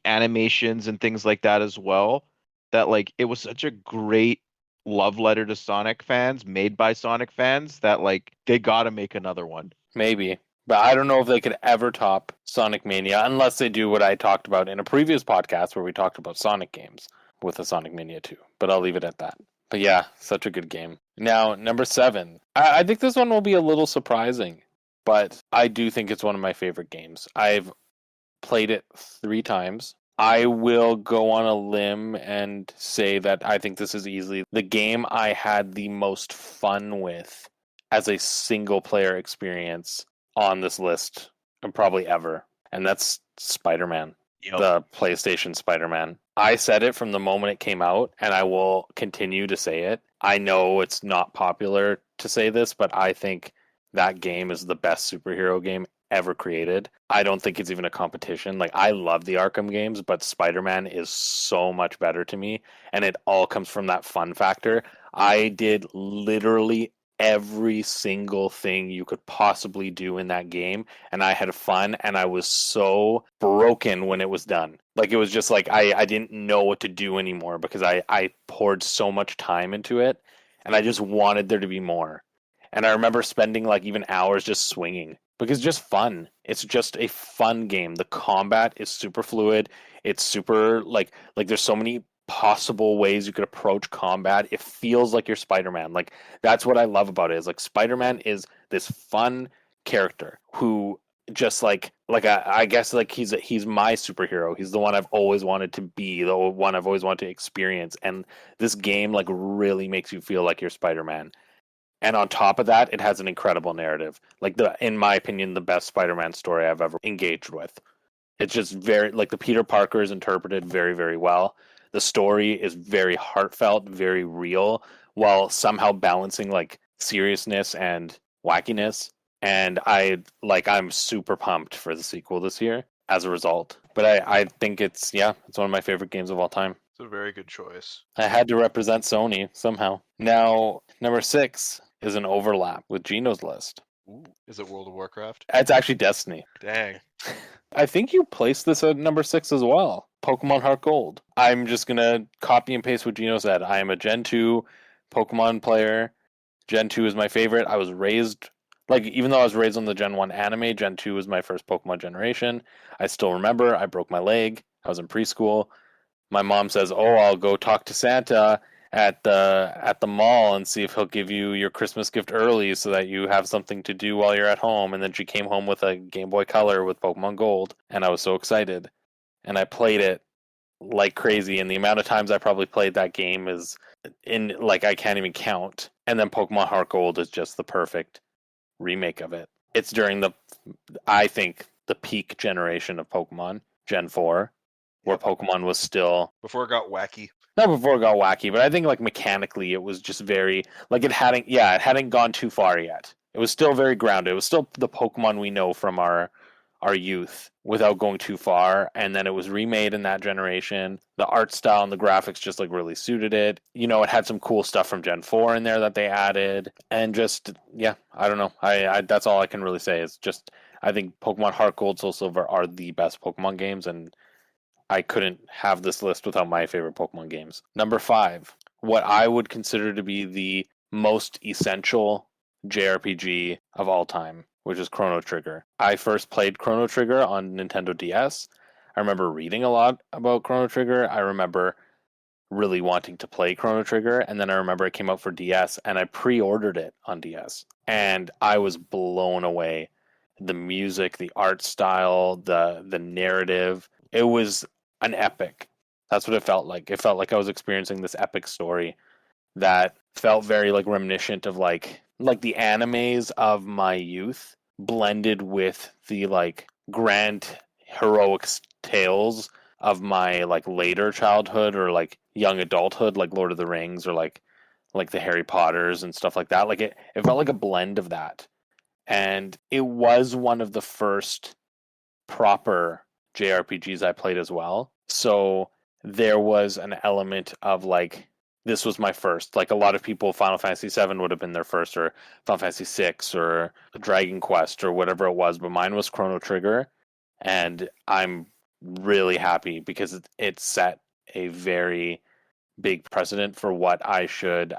animations and things like that as well, that like it was such a great love letter to Sonic fans, made by Sonic fans, that like they got to make another one. Maybe. But I don't know if they could ever top Sonic Mania unless they do what I talked about in a previous podcast where we talked about Sonic games with a Sonic Mania 2. But I'll leave it at that. But yeah, such a good game. Now, number 7. I think this one will be a little surprising, but I do think it's one of my favorite games. I've played it 3 times. I will go on a limb and say that I think this is easily the game I had the most fun with as a single player experience on this list, and probably ever. And that's Spider-Man. Yep. The PlayStation Spider-Man. I said it from the moment it came out, and I will continue to say it. I know it's not popular to say this, but I think that game is the best superhero game ever created. I don't think it's even a competition. Like, I love the Arkham games, but Spider-Man is so much better to me, and it all comes from that fun factor. I did literally every single thing you could possibly do in that game, and I had fun, and I was so broken when it was done. Like, it was just like I didn't know what to do anymore because I poured so much time into it, and I just wanted there to be more. And I remember spending like even hours just swinging because it's just fun. It's just a fun game. The combat is super fluid. It's super like there's so many possible ways you could approach combat. It feels like you're Spider-Man. Like, that's what I love about it, is like Spider-Man is this fun character who just I guess like he's my superhero. He's the one I've always wanted to be, the one I've always wanted to experience. And this game like really makes you feel like you're Spider-Man. And on top of that, it has an incredible narrative. Like, in my opinion, the best Spider-Man story I've ever engaged with. It's just very, like, the Peter Parker is interpreted very, very well. The story is very heartfelt, very real, while somehow balancing like seriousness and wackiness. And I'm super pumped for the sequel this year as a result. But I think it's one of my favorite games of all time. It's a very good choice. I had to represent Sony somehow. Now, number 6 is an overlap with Gino's list. Ooh, is it World of Warcraft? It's actually Destiny. Dang. I think you placed this at number 6 as well. Pokemon Heart Gold. I'm just going to copy and paste what Gino said. I am a Gen 2 Pokemon player. Gen 2 is my favorite. I was raised, even though I was raised on the Gen 1 anime, Gen 2 was my first Pokemon generation. I still remember I broke my leg. I was in preschool. My mom says, I'll go talk to Santa at the mall and see if he'll give you your Christmas gift early so that you have something to do while you're at home. And then she came home with a Game Boy Color with Pokemon Gold, and I was so excited. And I played it like crazy, and the amount of times I probably played that game is in like I can't even count. And then Pokemon Heart Gold is just the perfect remake of it. It's during I think the peak generation of Pokemon, Gen 4, where Pokemon was still Before it got wacky. not before it got wacky, but I think like mechanically it was just very like it hadn't gone too far yet. It was still very grounded. It was still the Pokemon we know from our youth without going too far. And then it was remade in that generation. The art style and the graphics just like really suited it. You know, it had some cool stuff from Gen 4 in there that they added. And just I don't know. I that's all I can really say is just I think Pokemon Heart Gold, Soul Silver are the best Pokemon games, and I couldn't have this list without my favorite Pokemon games. Number 5, what I would consider to be the most essential JRPG of all time, which is Chrono Trigger. I first played Chrono Trigger on Nintendo DS. I remember reading a lot about Chrono Trigger. I remember really wanting to play Chrono Trigger, and then I remember it came out for DS, and I pre-ordered it on DS, and I was blown away. The music, the art style, the narrative, it was an epic. That's what it felt like. It felt like I was experiencing this epic story that felt very like reminiscent of like the animes of my youth blended with the like grand heroic tales of my like later childhood or like young adulthood, like Lord of the Rings or like the Harry Potters and stuff like that. Like it felt like a blend of that. And it was one of the first proper JRPGs I played as well. So there was an element of like, this was my first. Like a lot of people, Final Fantasy VII would have been their first, or Final Fantasy VI, or Dragon Quest, or whatever it was. But mine was Chrono Trigger, and I'm really happy because it set a very big precedent for what I should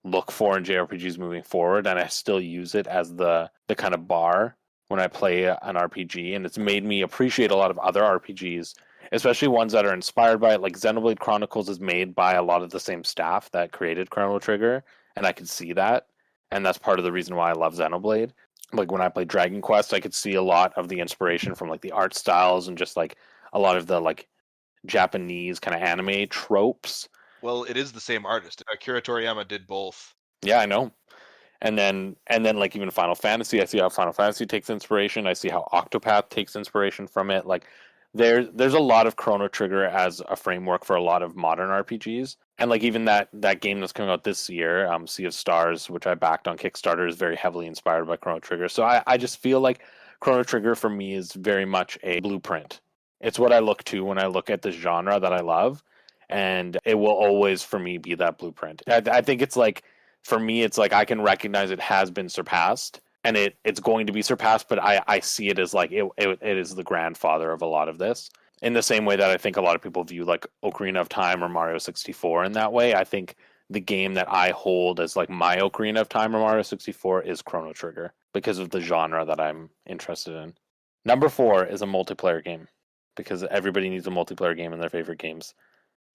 look for in JRPGs moving forward, and I still use it as the kind of bar when I play an RPG, and it's made me appreciate a lot of other RPGs, especially ones that are inspired by it. Like Xenoblade Chronicles is made by a lot of the same staff that created Chrono Trigger, and I could see that, and that's part of the reason why I love Xenoblade. Like when I played Dragon Quest, I could see a lot of the inspiration from like the art styles and just like a lot of the like Japanese kind of anime tropes. Well, it is the same artist. Akira Toriyama did both. Yeah, I know. And then like even Final Fantasy, I see how Final Fantasy takes inspiration. I see how Octopath takes inspiration from it. Like there's a lot of Chrono Trigger as a framework for a lot of modern RPGs. And like even that game that's coming out this year, Sea of Stars, which I backed on Kickstarter, is very heavily inspired by Chrono Trigger. So I just feel like Chrono Trigger for me is very much a blueprint. It's what I look to when I look at the genre that I love, and it will always for me be that blueprint. I think it's like, for me, it's like I can recognize it has been surpassed, and it's going to be surpassed, but I see it as like it is the grandfather of a lot of this. In the same way that I think a lot of people view like Ocarina of Time or Mario 64 in that way, I think the game that I hold as like my Ocarina of Time or Mario 64 is Chrono Trigger because of the genre that I'm interested in. Number 4 is a multiplayer game, because everybody needs a multiplayer game in their favorite games.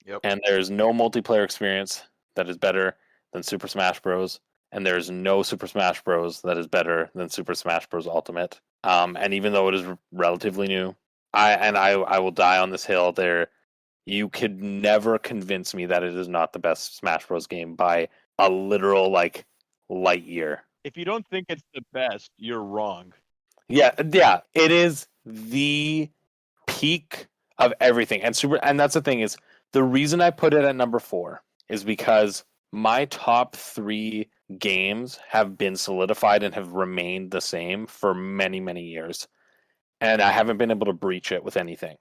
Yep. And there's no multiplayer experience that is better than Super Smash Bros. And there's no Super Smash Bros. That is better than Super Smash Bros. Ultimate. And even though it is relatively new, I will die on this hill there. You could never convince me that it is not the best Smash Bros. Game by a literal like light year. If you don't think it's the best, you're wrong. Yeah, it is the peak of everything. And that's the thing is, the reason I put it at number 4 is because my top 3 games have been solidified and have remained the same for many, many years. And I haven't been able to breach it with anything.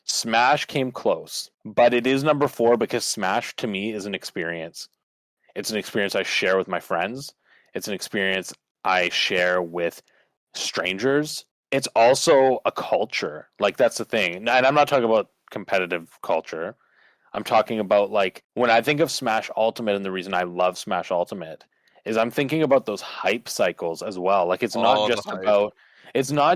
Smash came close, but it is number 4 because Smash to me is an experience. It's an experience I share with my friends. It's an experience I share with strangers. It's also a culture. Like that's the thing. And I'm not talking about competitive culture. I'm talking about like when I think of Smash Ultimate, and the reason I love Smash Ultimate is I'm thinking about those hype cycles as well. Like it's not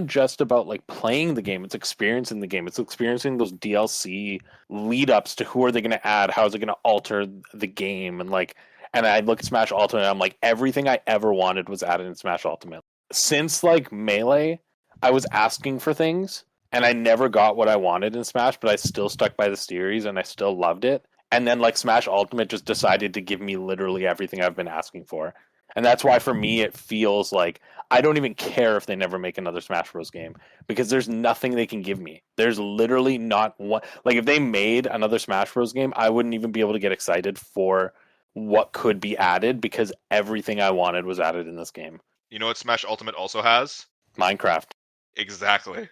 just about like playing the game, it's experiencing the game. It's experiencing those DLC lead ups to who are they going to add, how is it going to alter the game, and I look at Smash Ultimate and I'm like, everything I ever wanted was added in Smash Ultimate. Since like Melee, I was asking for things and I never got what I wanted in Smash, but I still stuck by the series and I still loved it. And then like Smash Ultimate just decided to give me literally everything I've been asking for. And that's why for me it feels like I don't even care if they never make another Smash Bros. Game because there's nothing they can give me. There's literally not one. Like if they made another Smash Bros. Game, I wouldn't even be able to get excited for what could be added because everything I wanted was added in this game. You know what Smash Ultimate also has? Minecraft Exactly.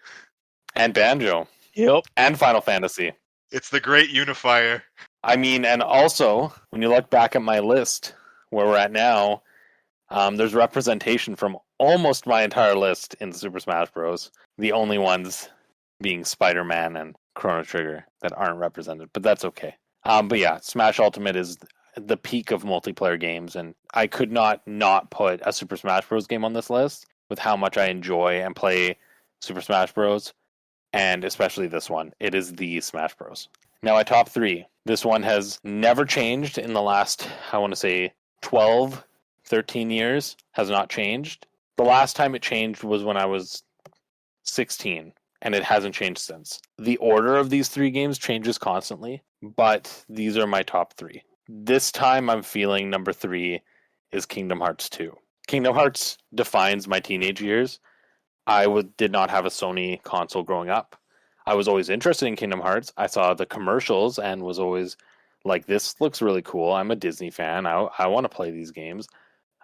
and Banjo Yep. and Final Fantasy. It's the great unifier. I mean, and also when you look back at my list where we're at now, there's representation from almost my entire list in Super Smash Bros. The only ones being Spider-Man and Chrono Trigger that aren't represented, but that's okay. But yeah, Smash Ultimate is the peak of multiplayer games, and I could not put a Super Smash Bros. Game on this list with how much I enjoy and play Super Smash Bros. And especially this one. It is the Smash Bros. Now, my top 3. This one has never changed in the last, I want to say, 12, 13 years. Has not changed. The last time it changed was when I was 16, and it hasn't changed since. The order of these 3 games changes constantly, but these are my top 3. This time I'm feeling number 3 is Kingdom Hearts 2. Kingdom Hearts defines my teenage years. I did not have a Sony console growing up. I was always interested in Kingdom Hearts. I saw the commercials and was always like, this looks really cool. I'm a Disney fan. I want to play these games.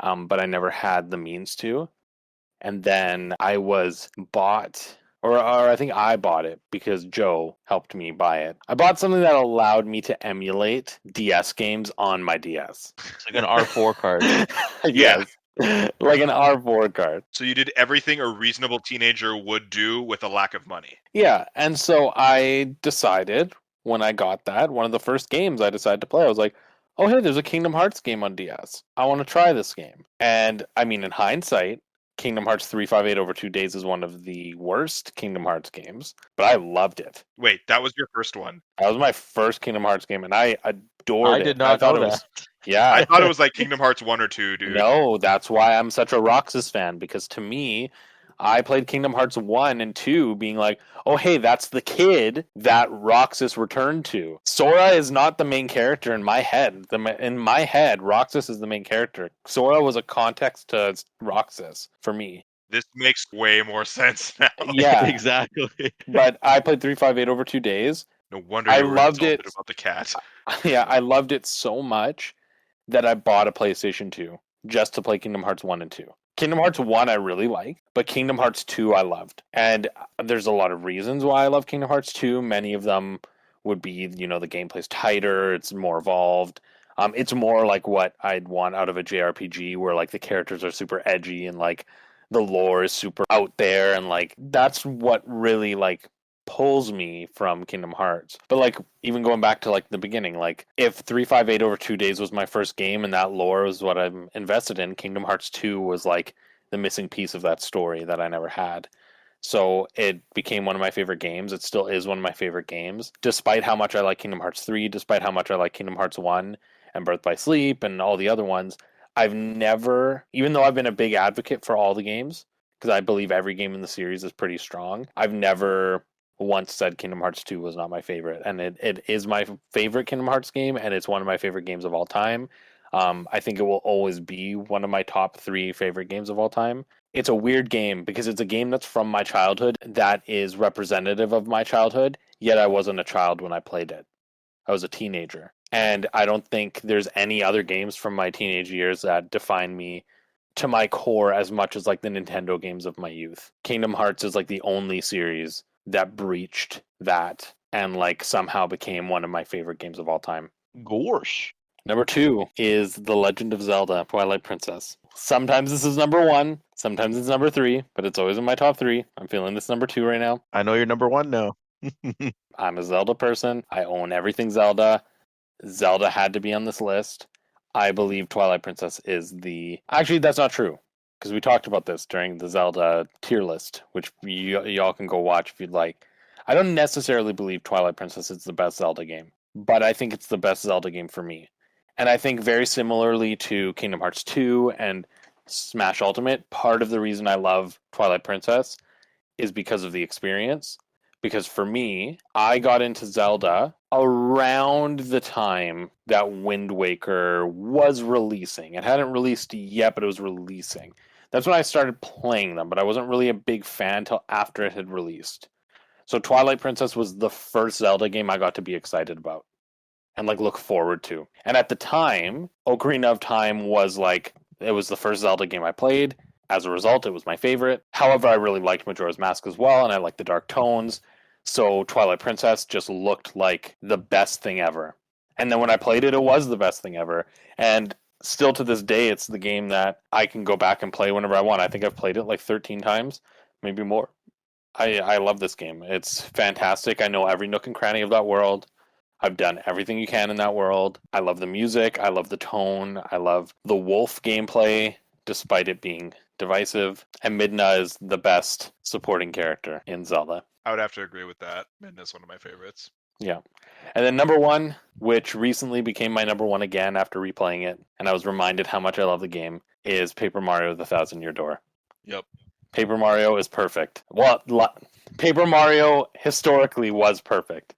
But I never had the means to. And then I was bought, or I think I bought it because Joe helped me buy it. I bought something that allowed me to emulate DS games on my DS. It's like an R4 card. Yes. Like an R4 card. So you did everything a reasonable teenager would do with a lack of money. Yeah, and so I decided when I got that, one of the first games I decided to play, I was like, oh, hey, there's a Kingdom Hearts game on DS. I want to try this game. And I mean, in hindsight, Kingdom Hearts 358 over 2 days is one of the worst Kingdom Hearts games, but I loved it. Wait, that was your first one? That was my first Kingdom Hearts game, and I adored it. I did not know it that. was, yeah. I thought it was like Kingdom Hearts 1 or 2, dude. No, that's why I'm such a Roxas fan, because to me, I played Kingdom Hearts 1 and 2 being like, oh, hey, that's the kid that Roxas returned to. Sora is not the main character in my head. In my head, Roxas is the main character. Sora was a context to Roxas for me. This makes way more sense now. Yeah, Exactly. but I played 358 over 2 days. No wonder I you were loved insulted it. about the cat. Yeah, I loved it so much that I bought a PlayStation 2 just to play Kingdom Hearts 1 and 2. Kingdom Hearts 1 I really liked, but Kingdom Hearts 2 I loved. And there's a lot of reasons why I love Kingdom Hearts 2. Many of them would be, the gameplay's tighter, it's more evolved. It's more like what I'd want out of a JRPG where like the characters are super edgy and like the lore is super out there, and like that's what really like pulls me from Kingdom Hearts. But like even going back to like the beginning, like if 358 over 2 days was my first game and that lore was what I'm invested in, Kingdom Hearts 2 was like the missing piece of that story that I never had. So it became one of my favorite games. It still is one of my favorite games, despite how much I like Kingdom Hearts 3, despite how much I like Kingdom Hearts 1 and Birth by Sleep and all the other ones. I've never, even though I've been a big advocate for all the games, because I believe every game in the series is pretty strong, I've never once said Kingdom Hearts 2 was not my favorite. And it is my favorite Kingdom Hearts game, and it's one of my favorite games of all time. I think it will always be one of my top 3 favorite games of all time. It's a weird game because it's a game that's from my childhood that is representative of my childhood, yet I wasn't a child when I played it. I was a teenager. And I don't think there's any other games from my teenage years that define me to my core as much as like the Nintendo games of my youth. Kingdom Hearts is like the only series that breached that and like somehow became one of my favorite games of all time. Gorsh. Number 2 is The Legend of Zelda: Twilight Princess. Sometimes this is number 1, sometimes it's number 3, but it's always in my top 3. I'm feeling this number 2 right now. I know you're number 1 now. I'm a Zelda person. I own everything Zelda. Zelda had to be on this list. I believe Twilight Princess is the... Actually, that's not true, because we talked about this during the Zelda tier list, which y'all can go watch if you'd like. I don't necessarily believe Twilight Princess is the best Zelda game, but I think it's the best Zelda game for me. And I think very similarly to Kingdom Hearts 2 and Smash Ultimate, part of the reason I love Twilight Princess is because of the experience. Because for me, I got into Zelda around the time that Wind Waker was releasing. It hadn't released yet, but it was releasing. That's when I started playing them, but I wasn't really a big fan until after it had released. So Twilight Princess was the first Zelda game I got to be excited about and like look forward to. And at the time, Ocarina of Time was like it was the first Zelda game I played. As a result, it was my favorite. However, I really liked Majora's Mask as well, and I liked the dark tones. So Twilight Princess just looked like the best thing ever. And then when I played it, it was the best thing ever. And still to this day, it's the game that I can go back and play whenever I want. I think I've played it like 13 times, maybe more. I love this game. It's fantastic. I know every nook and cranny of that world. I've done everything you can in that world. I love the music. I love the tone. I love the wolf gameplay, despite it being divisive. And Midna is the best supporting character in Zelda. I would have to agree with that. Midna's one of my favorites. Yeah. And then number one, which recently became my number one again after replaying it, and I was reminded how much I love the game, is Paper Mario The Thousand Year Door. Yep. Paper Mario is perfect. Well, Paper Mario historically was perfect.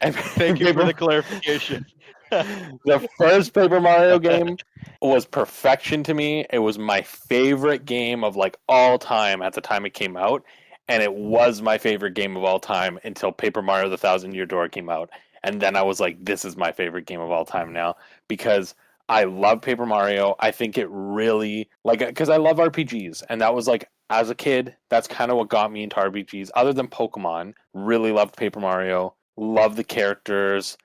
And thank you for the clarification. The first Paper Mario game was perfection to me. It was my favorite game of like all time at the time it came out, and it was my favorite game of all time until Paper Mario The Thousand Year Door came out. And then I was like, this is my favorite game of all time now because I love Paper Mario. I think it really, like, because I love RPGs. And that was like, as a kid, that's kind of what got me into RPGs. Other than Pokemon, really loved Paper Mario, love the characters.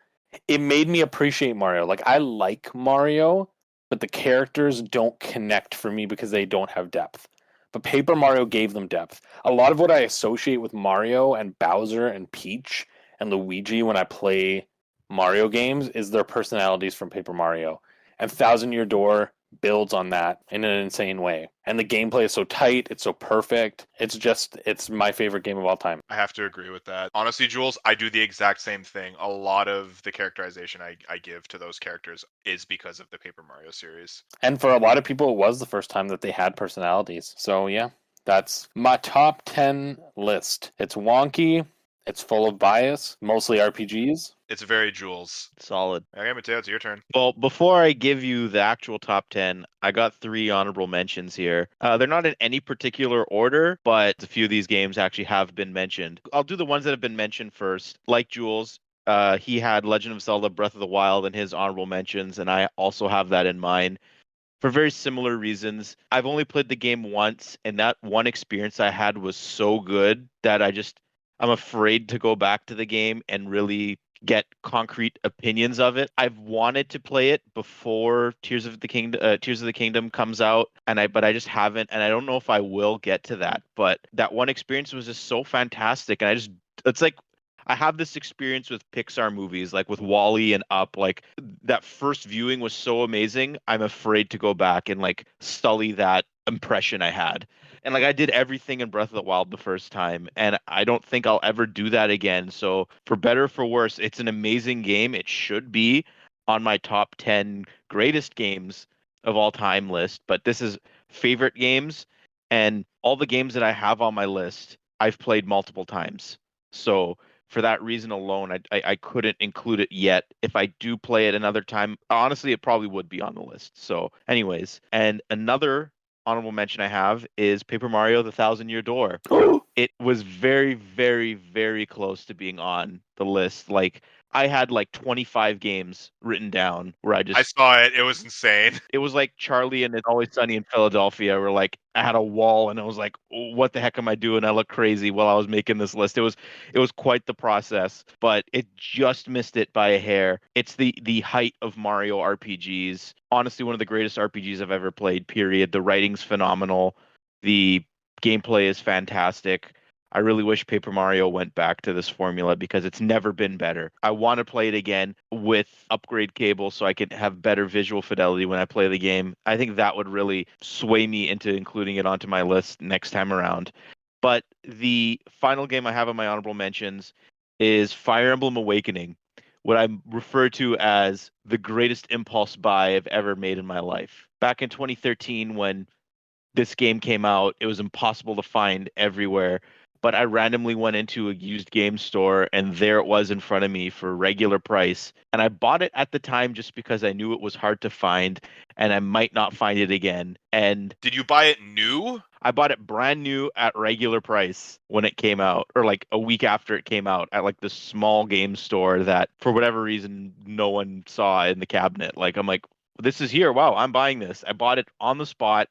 It made me appreciate Mario. Like, I like Mario, but the characters don't connect for me because they don't have depth. But Paper Mario gave them depth. A lot of what I associate with Mario and Bowser and Peach and Luigi when I play Mario games is their personalities from Paper Mario. And Thousand Year Door builds on that in an insane way. And the gameplay is so tight, it's so perfect. It's my favorite game of all time. I have to agree with that. Honestly, Jules, I do the exact same thing. A lot of the characterization I give to those characters is because of the Paper Mario series. And for a lot of people, it was the first time that they had personalities. So yeah, that's my top 10 list. It's wonky. It's full of bias, mostly RPGs. It's very Jules. Solid. Okay, Matteo, it's your turn. Well, before I give you the actual top 10, I got 3 honorable mentions here. They're not in any particular order, but a few of these games actually have been mentioned. I'll do the ones that have been mentioned first. Like Jules, he had Legend of Zelda Breath of the Wild in his honorable mentions, and I also have that in mine. For very similar reasons. I've only played the game once, and that one experience I had was so good that I'm afraid to go back to the game and really get concrete opinions of it. I've wanted to play it before Tears of the Kingdom comes out, but I just haven't, and I don't know if I will get to that. But that one experience was just so fantastic, and it's like I have this experience with Pixar movies, like with Wall-E and Up. Like that first viewing was so amazing. I'm afraid to go back and like sully that impression I had. And like I did everything in Breath of the Wild the first time, and I don't think I'll ever do that again. So for better or for worse, it's an amazing game. It should be on my top 10 greatest games of all time list, but this is favorite games, and all the games that I have on my list, I've played multiple times. So for that reason alone, I couldn't include it yet. If I do play it another time, honestly, it probably would be on the list. So anyways, and another honorable mention I have is Paper Mario The Thousand Year Door. It was very, very, very close to being on the list. Like I had like 25 games written down where I saw it. It was insane. it was like Charlie and It's Always Sunny in Philadelphia, where like I had a wall and I was like, what the heck am I doing? I look crazy while I was making this list. It was quite the process, but it just missed it by a hair. It's the height of Mario RPGs. Honestly, one of the greatest RPGs I've ever played, period. The writing's phenomenal. The gameplay is fantastic. I really wish Paper Mario went back to this formula because it's never been better. I want to play it again with upgrade cable so I can have better visual fidelity when I play the game. I think that would really sway me into including it onto my list next time around. But the final game I have on my honorable mentions is Fire Emblem Awakening, what I refer to as the greatest impulse buy I've ever made in my life. Back in 2013, when this game came out, it was impossible to find everywhere. but I randomly went into a used game store and there it was in front of me for regular price. And I bought it at the time just because I knew it was hard to find and I might not find it again. And Did you buy it new? I bought it brand new at regular price when it came out, or like a week after it came out at like the small game store that for whatever reason no one saw in the cabinet. Like I'm like, this is here. Wow, I'm buying this. I bought it on the spot.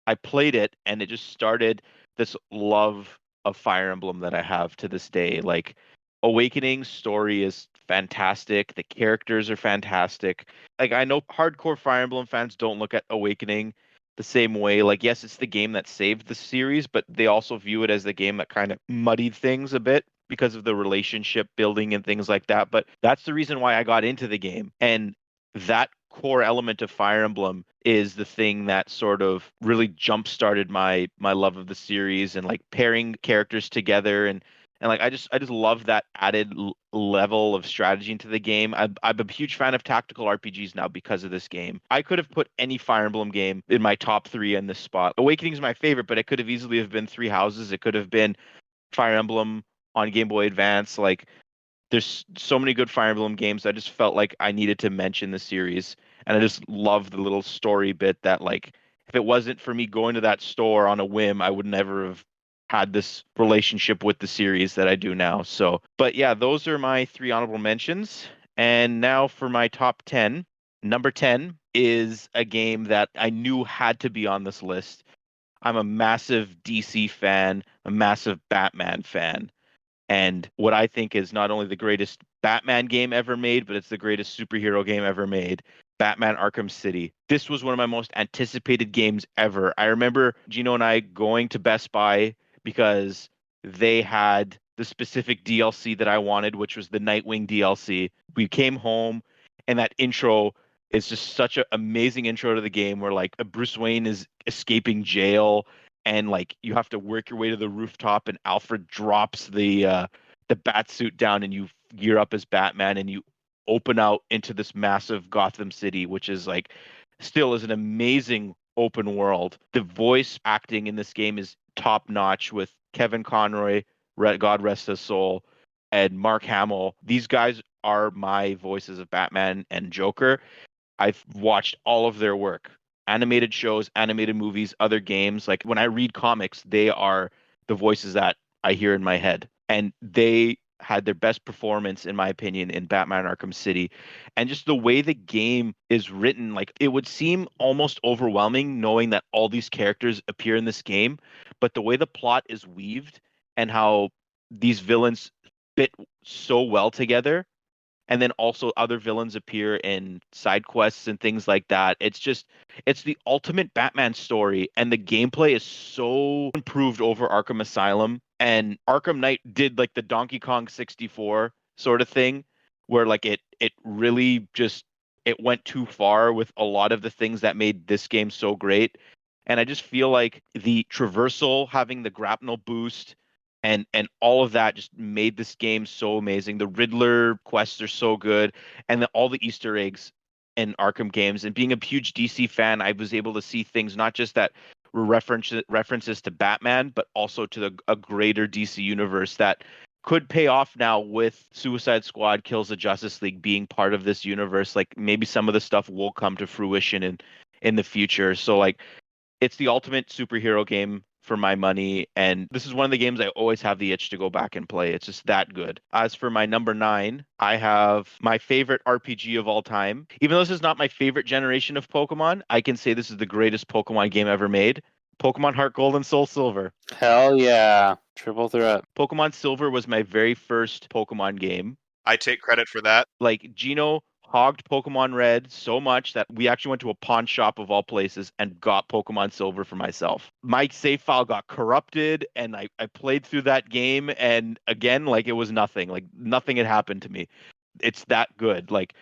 I played it and it just started this love of Fire Emblem that I have to this day. Like Awakening's story is fantastic. The characters are fantastic. Like I know hardcore Fire Emblem fans don't look at Awakening the same way. Like, yes, it's the game that saved the series, but they also view it as the game that kind of muddied things a bit because of the relationship building and things like that. But that's the reason why I got into the game. And that core element of Fire Emblem is the thing that sort of really jump started my love of the series and like pairing characters together and like I just love that added level of strategy into the game. I'm a huge fan of tactical RPGs now because of this game. I could have put any Fire Emblem game in my top 3 in this spot. Awakening is my favorite, but it could have easily have been Three Houses. It could have been Fire Emblem on Game Boy Advance. Like there's so many good Fire Emblem games. I just felt like I needed to mention the series, and I just love the little story bit that like if it wasn't for me going to that store on a whim, I would never have had this relationship with the series that I do now. So, but yeah, those are my 3 honorable mentions. And now for my top 10. Number 10 is a game that I knew had to be on this list. I'm a massive DC fan, a massive Batman fan. And what I think is not only the greatest Batman game ever made, but it's the greatest superhero game ever made. Batman Arkham City. This was one of my most anticipated games ever. I remember Gino and I going to Best Buy because they had the specific DLC that I wanted, which was the Nightwing DLC. We came home and that intro is just such an amazing intro to the game where like Bruce Wayne is escaping jail and like you have to work your way to the rooftop and Alfred drops the bat suit down and you gear up as Batman and you open out into this massive Gotham City, which is like still is an amazing open world. The voice acting in this game is top notch with Kevin Conroy, God rest his soul, and Mark Hamill. These guys are my voices of Batman and Joker. I've watched all of their work, animated shows, animated movies, other games. Like when I read comics, they are the voices that I hear in my head. And they had their best performance, in my opinion, in Batman Arkham City. And just the way the game is written, like it would seem almost overwhelming knowing that all these characters appear in this game. But the way the plot is weaved and how these villains fit so well together and then also other villains appear in side quests and things like that. It's the ultimate Batman story, and the gameplay is so improved over Arkham Asylum. And Arkham Knight did like the Donkey Kong 64 sort of thing, where like it really just it went too far with a lot of the things that made this game so great. And I just feel like the traversal, having the grapnel boost, and all of that just made this game so amazing. The Riddler quests are so good, and all the Easter eggs in Arkham games. And being a huge DC fan, I was able to see things not just that were references to Batman, but also to a greater DC universe that could pay off now with Suicide Squad Kills the Justice League being part of this universe. Like maybe some of the stuff will come to fruition in the future. So like it's the ultimate superhero game for my money, and this is one of the games I always have the itch to go back and play. It's just that good. As for my number 9, I have my favorite RPG of all time. Even though this is not my favorite generation of Pokemon, I can say this is the greatest Pokemon game ever made. Pokemon Heart Gold and Soul Silver. Hell yeah. Triple threat. Pokemon Silver was my very first Pokemon game. I take credit for that. Like Gino hogged Pokemon Red so much that we actually went to a pawn shop of all places and got Pokemon Silver for myself. My save file got corrupted and I played through that game and again, like it was nothing. Like nothing had happened to me. It's that good. Like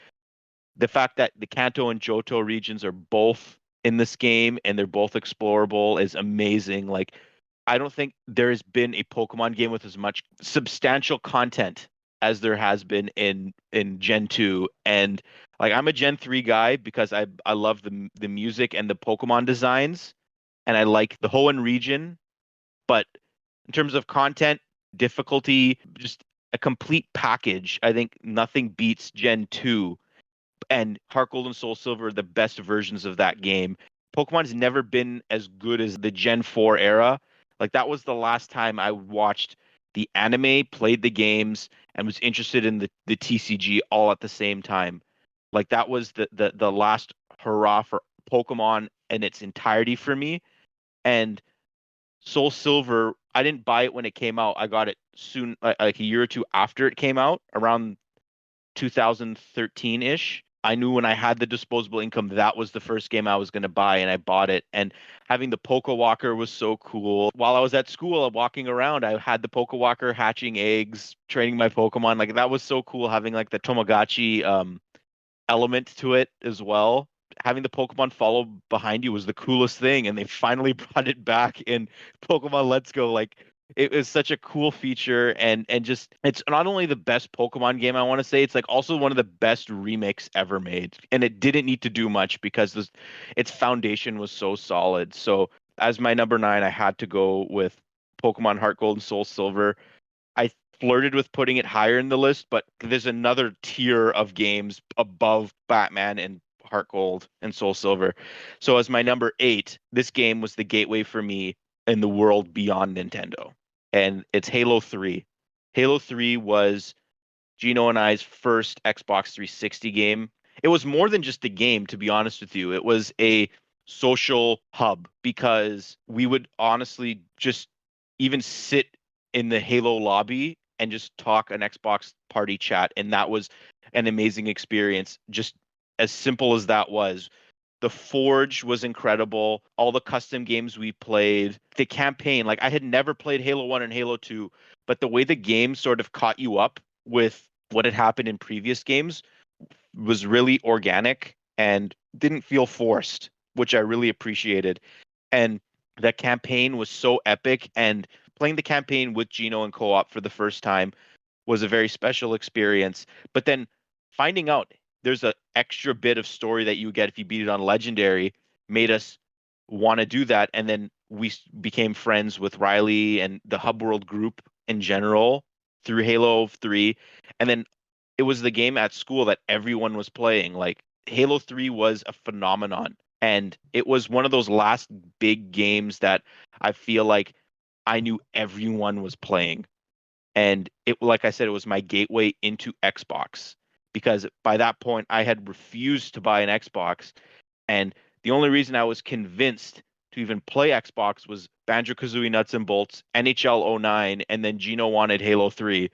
the fact that the Kanto and Johto regions are both in this game and they're both explorable is amazing. Like I don't think there has been a Pokemon game with as much substantial content as there has been in Gen 2. And like I'm a Gen 3 guy because I love the music and the Pokemon designs and I like the Hoenn region, but in terms of content, difficulty, just a complete package. I think nothing beats Gen 2, and Heart Gold and Soul Silver are the best versions of that game. Pokemon's never been as good as the Gen 4 era. Like, that was the last time I watched the anime, played the games, and was interested in the TCG all at the same time. Like, that was the last hurrah for Pokemon in its entirety for me. And Soul Silver, I didn't buy it when it came out. I got it soon, like a year or two after it came out, around 2013-ish. I knew when I had the disposable income, that was the first game I was going to buy, and I bought it. And having the Poke Walker was so cool. While I was at school, walking around, I had the Poke Walker hatching eggs, training my Pokemon. Like, that was so cool, having like the Tamagotchi element to it as well. Having the Pokemon follow behind you was the coolest thing, and they finally brought it back in Pokemon Let's Go. Like, it was such a cool feature, and just, it's not only the best Pokemon game, I want to say, it's like also one of the best remakes ever made. And it didn't need to do much because its foundation was so solid. So as my number 9, I had to go with Pokemon Heart Gold and Soul Silver. I flirted with putting it higher in the list, but there's another tier of games above Batman and Heart Gold and Soul Silver. So as my number 8, this game was the gateway for me in the world beyond Nintendo. And it's Halo 3. Halo 3 was Gino and I's first Xbox 360 game. It was more than just a game, to be honest with you. It was a social hub, because we would honestly just even sit in the Halo lobby and just talk an Xbox party chat. And that was an amazing experience, just as simple as that was. The Forge was incredible. All the custom games we played, the campaign, like, I had never played Halo 1 and Halo 2, but the way the game sort of caught you up with what had happened in previous games was really organic and didn't feel forced, which I really appreciated. And that campaign was so epic, and playing the campaign with Gino and co-op for the first time was a very special experience. But then finding out there's an extra bit of story that you get if you beat it on Legendary made us want to do that. And then we became friends with Riley and the Hub World group in general through Halo 3. And then it was the game at school that everyone was playing. Like, Halo 3 was a phenomenon. And it was one of those last big games that I feel like I knew everyone was playing. And it, like I said, it was my gateway into Xbox, because by that point I had refused to buy an Xbox. And the only reason I was convinced to even play Xbox was Banjo-Kazooie Nuts and Bolts, NHL 09, and then Gino wanted Halo 3.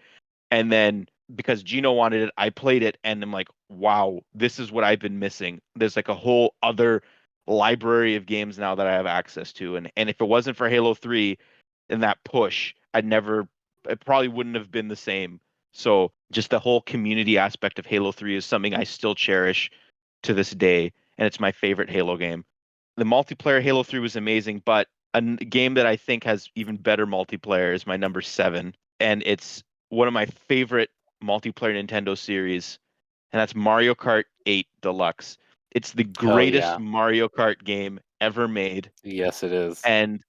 And then because Gino wanted it, I played it, and I'm like, wow, this is what I've been missing. There's like a whole other library of games now that I have access to. And if it wasn't for Halo 3 and that push, it probably wouldn't have been the same. So just the whole community aspect of Halo 3 is something I still cherish to this day, and it's my favorite Halo game. The multiplayer Halo 3 was amazing, but game that I think has even better multiplayer is my number 7, and it's one of my favorite multiplayer Nintendo series, and that's Mario Kart 8 Deluxe. It's the greatest yeah. Mario Kart game ever made, Yes, it is. and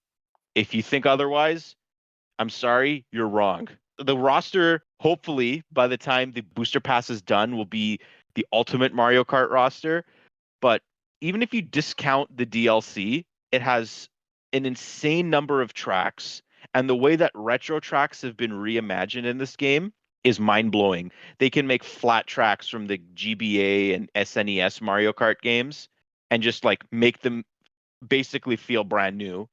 if you think otherwise, I'm sorry, you're wrong. The roster, hopefully, by the time the booster pass is done, will be the ultimate Mario Kart roster. But even if you discount the DLC, it has an insane number of tracks. And the way that retro tracks have been reimagined in this game is mind-blowing. They can make flat tracks from the GBA and SNES Mario Kart games and just like make them basically feel brand new.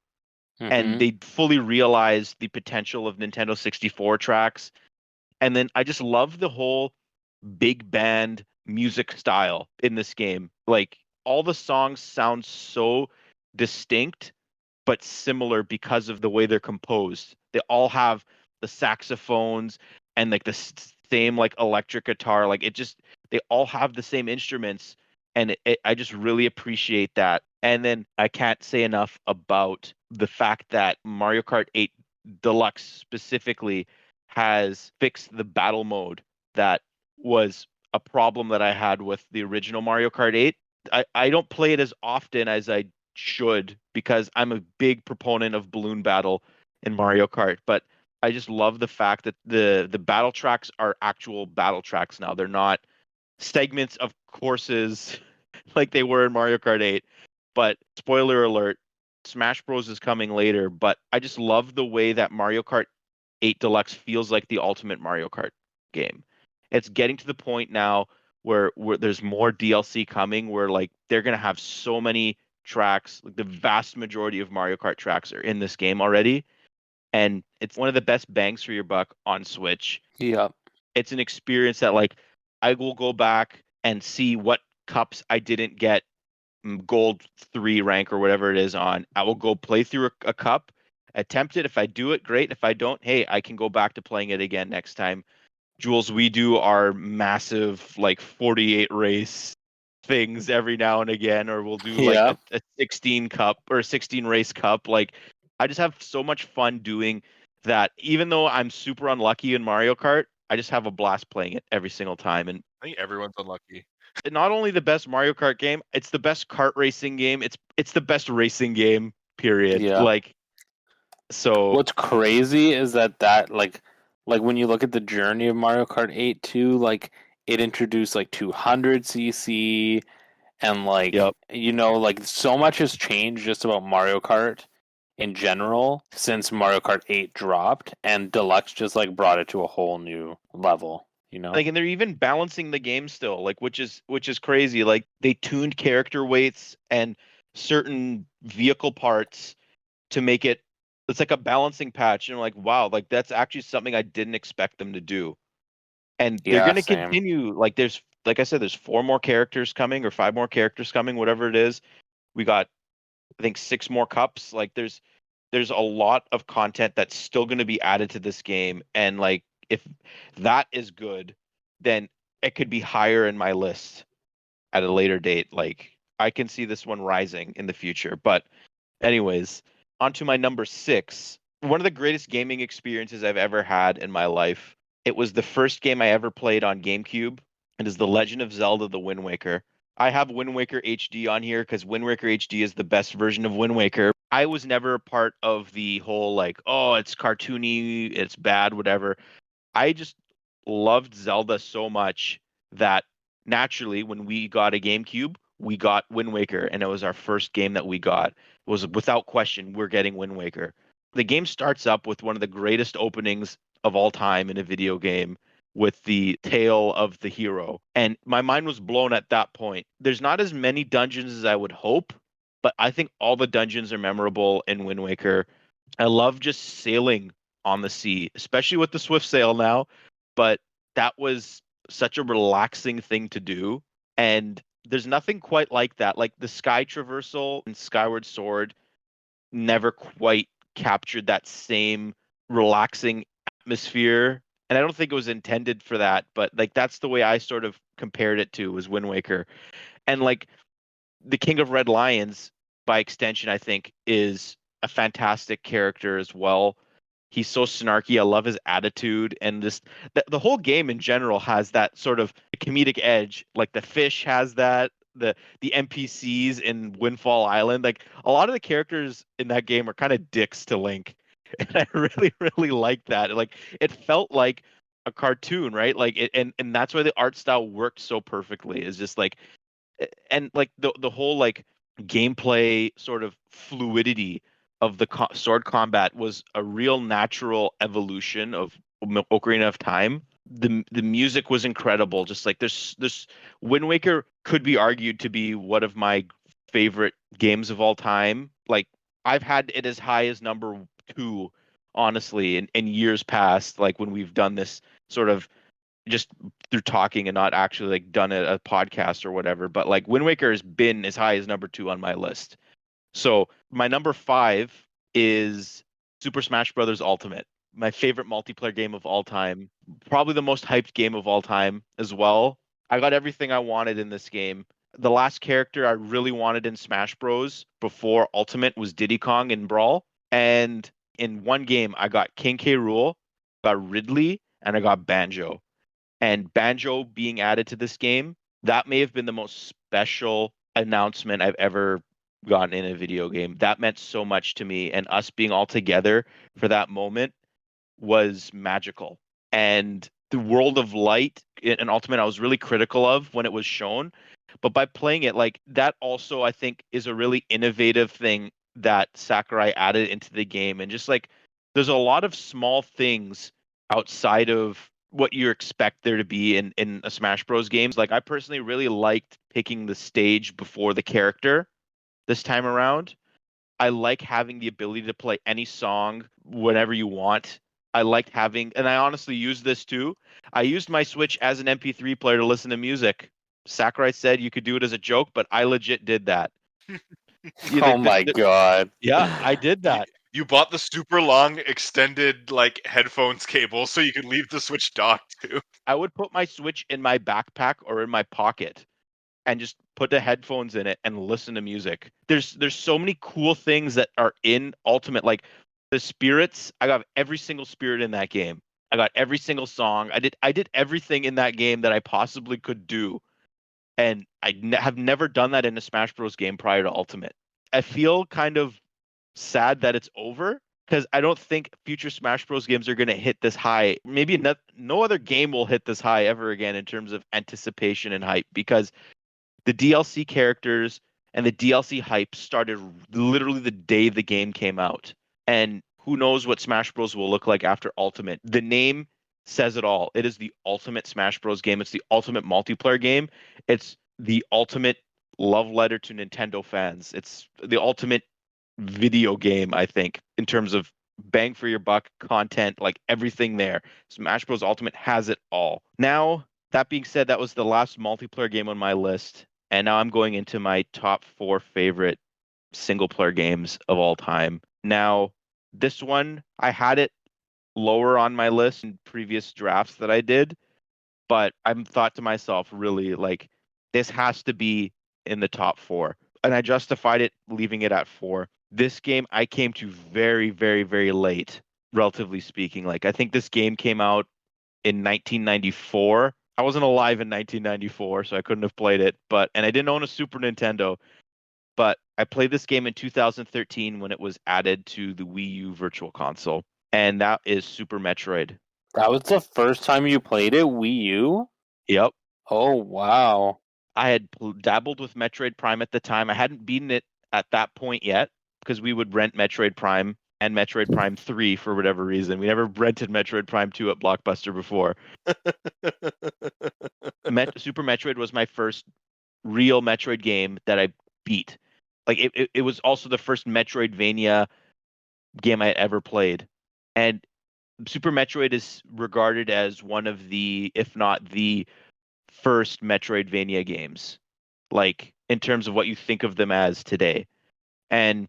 And they fully realize the potential of Nintendo 64 tracks. And then I just love the whole big band music style in this game. Like, all the songs sound so distinct but similar because of the way they're composed. They all have the saxophones and like the same like electric guitar. Like, they all have the same instruments, and I just really appreciate that. And then I can't say enough about the fact that Mario Kart 8 Deluxe specifically has fixed the battle mode that was a problem that I had with the original Mario Kart 8. I don't play it as often as I should, because I'm a big proponent of balloon battle in Mario Kart, but I just love the fact that the battle tracks are actual battle tracks now. They're not segments of courses like they were in Mario Kart 8. But spoiler alert, Smash Bros is coming later, but I just love the way that Mario Kart 8 Deluxe feels like the ultimate Mario Kart game. It's getting to the point now where there's more DLC coming where like they're going to have so many tracks, like the vast majority of Mario Kart tracks are in this game already, and it's one of the best bangs for your buck on Switch. Yep. It's an experience that like I will go back and see what cups I didn't get gold 3 rank or whatever it is on. I will go play through a cup, attempt it. If I do it, great. If I don't, hey, I can go back to playing it again next time. Jules, we do our massive like 48 race things every now and again, or we'll do like Yeah. a 16 cup or 16 race cup. Like I just have so much fun doing that. Even though I'm super unlucky in Mario Kart, I just have a blast playing it every single time. And I think everyone's unlucky. not only the best Mario Kart game, it's the best kart racing game. It's the best racing game, period. Yeah. Like so What's crazy is that like when you look at the journey of Mario Kart 8 too, like it introduced like 200cc and like yep. like so much has changed just about Mario Kart in general since Mario Kart 8 dropped, and Deluxe just like brought it to a whole new level, Like, and they're even balancing the game still, like which is crazy. Like they tuned character weights and certain vehicle parts to make it's like a balancing patch. And like, wow, like that's actually something I didn't expect them to do. And they're Yeah, gonna same. continue. Like there's like I said, there's 4 more characters coming or 5 more characters coming, whatever it is. We got I think 6 more cups. Like there's a lot of content that's still going to be added to this game, and like if that is good, then it could be higher in my list at a later date. Like I can see this one rising in the future. But anyways, on to my number 6. One of the greatest gaming experiences I've ever had in my life. It was the first game I ever played on GameCube. It is The Legend of Zelda: The Wind Waker. I have Wind Waker HD on here because Wind Waker HD is the best version of Wind Waker. I was never a part of the whole like, oh, it's cartoony, it's bad, whatever. I just loved Zelda so much that naturally, when we got a GameCube, we got Wind Waker, and it was our first game that we got. It was without question, we're getting Wind Waker. The game starts up with one of the greatest openings of all time in a video game with the tale of the hero. And my mind was blown at that point. There's not as many dungeons as I would hope, but I think all the dungeons are memorable in Wind Waker. I love just sailing on the sea, especially with the Swift Sail now. But that was such a relaxing thing to do. And there's nothing quite like that. Like the Sky Traversal and Skyward Sword never quite captured that same relaxing atmosphere. And I don't think it was intended for that, but like that's the way I sort of compared it to was Wind Waker. And like the King of Red Lions, by extension, I think is a fantastic character as well. He's so snarky. I love his attitude, and just the whole game in general has that sort of comedic edge. Like the fish has that, the NPCs in Windfall Island. Like a lot of the characters in that game are kind of dicks to Link, and I really really like that. Like it felt like a cartoon, right? Like it, and that's why the art style worked so perfectly. Is just like and like the whole like gameplay sort of fluidity of the sword combat was a real natural evolution of Ocarina of Time. The music was incredible. Just like this Wind Waker could be argued to be one of my favorite games of all time. Like I've had it as high as number 2, honestly, in years past. Like when we've done this sort of just through talking and not actually like done a podcast or whatever. But like Wind Waker has been as high as number 2 on my list. So my number 5 is Super Smash Bros. Ultimate, my favorite multiplayer game of all time, probably the most hyped game of all time as well. I got everything I wanted in this game. The last character I really wanted in Smash Bros. Before Ultimate was Diddy Kong in Brawl. And in one game, I got King K. Rool, got Ridley, and I got Banjo. And Banjo being added to this game, that may have been the most special announcement I've ever gotten in a video game. That meant so much to me, and us being all together for that moment was magical. And the World of Light in Ultimate, I was really critical of when it was shown. But by playing it, like that also, I think, is a really innovative thing that Sakurai added into the game. And just like there's a lot of small things outside of what you expect there to be in a Smash Bros. Games. Like I personally really liked picking the stage before the character this time around. I like having the ability to play any song whenever you want. I liked having, and I honestly use this too. I used my Switch as an MP3 player to listen to music. Sakurai said you could do it as a joke, but I legit did that. Yeah, Oh my god. yeah, I did You, that. you bought the super long extended like headphones cable so you could leave the Switch docked too. I would put my Switch in my backpack or in my pocket and just put the headphones in it and listen to music. There's so many cool things that are in Ultimate, like the spirits. I got every single spirit in that game. I got every single song. I did everything in that game that I possibly could do, and have never done that in a Smash Bros. Game prior to Ultimate. I feel kind of sad that it's over because I don't think future Smash Bros. Games are going to hit this high. Maybe no other game will hit this high ever again in terms of anticipation and hype, because the DLC characters and the DLC hype started literally the day the game came out. And who knows what Smash Bros. Will look like after Ultimate. The name says it all. It is the ultimate Smash Bros. Game. It's the ultimate multiplayer game. It's the ultimate love letter to Nintendo fans. It's the ultimate video game, I think, in terms of bang for your buck content, like everything there. Smash Bros. Ultimate has it all. Now, that being said, that was the last multiplayer game on my list. And now I'm going into my top 4 favorite single player games of all time. Now, this one, I had it lower on my list in previous drafts that I did, but I'm thought to myself, really, like, this has to be in the top 4. And I justified it leaving it at 4. This game I came to very, very, very late, relatively speaking. Like, I think this game came out in 1994. I wasn't alive in 1994, so I couldn't have played it. And I didn't own a Super Nintendo, but I played this game in 2013 when it was added to the Wii U Virtual Console, and that is Super Metroid. That was the first time you played it, Wii U? Yep. Oh, wow. I had dabbled with Metroid Prime at the time. I hadn't beaten it at that point yet because we would rent Metroid Prime and Metroid Prime 3 for whatever reason. We never rented Metroid Prime 2 at Blockbuster before. Super Metroid was my first real Metroid game that I beat. Like it was also the first Metroidvania game I had ever played. And Super Metroid is regarded as one of the, if not the first Metroidvania games, like in terms of what you think of them as today. And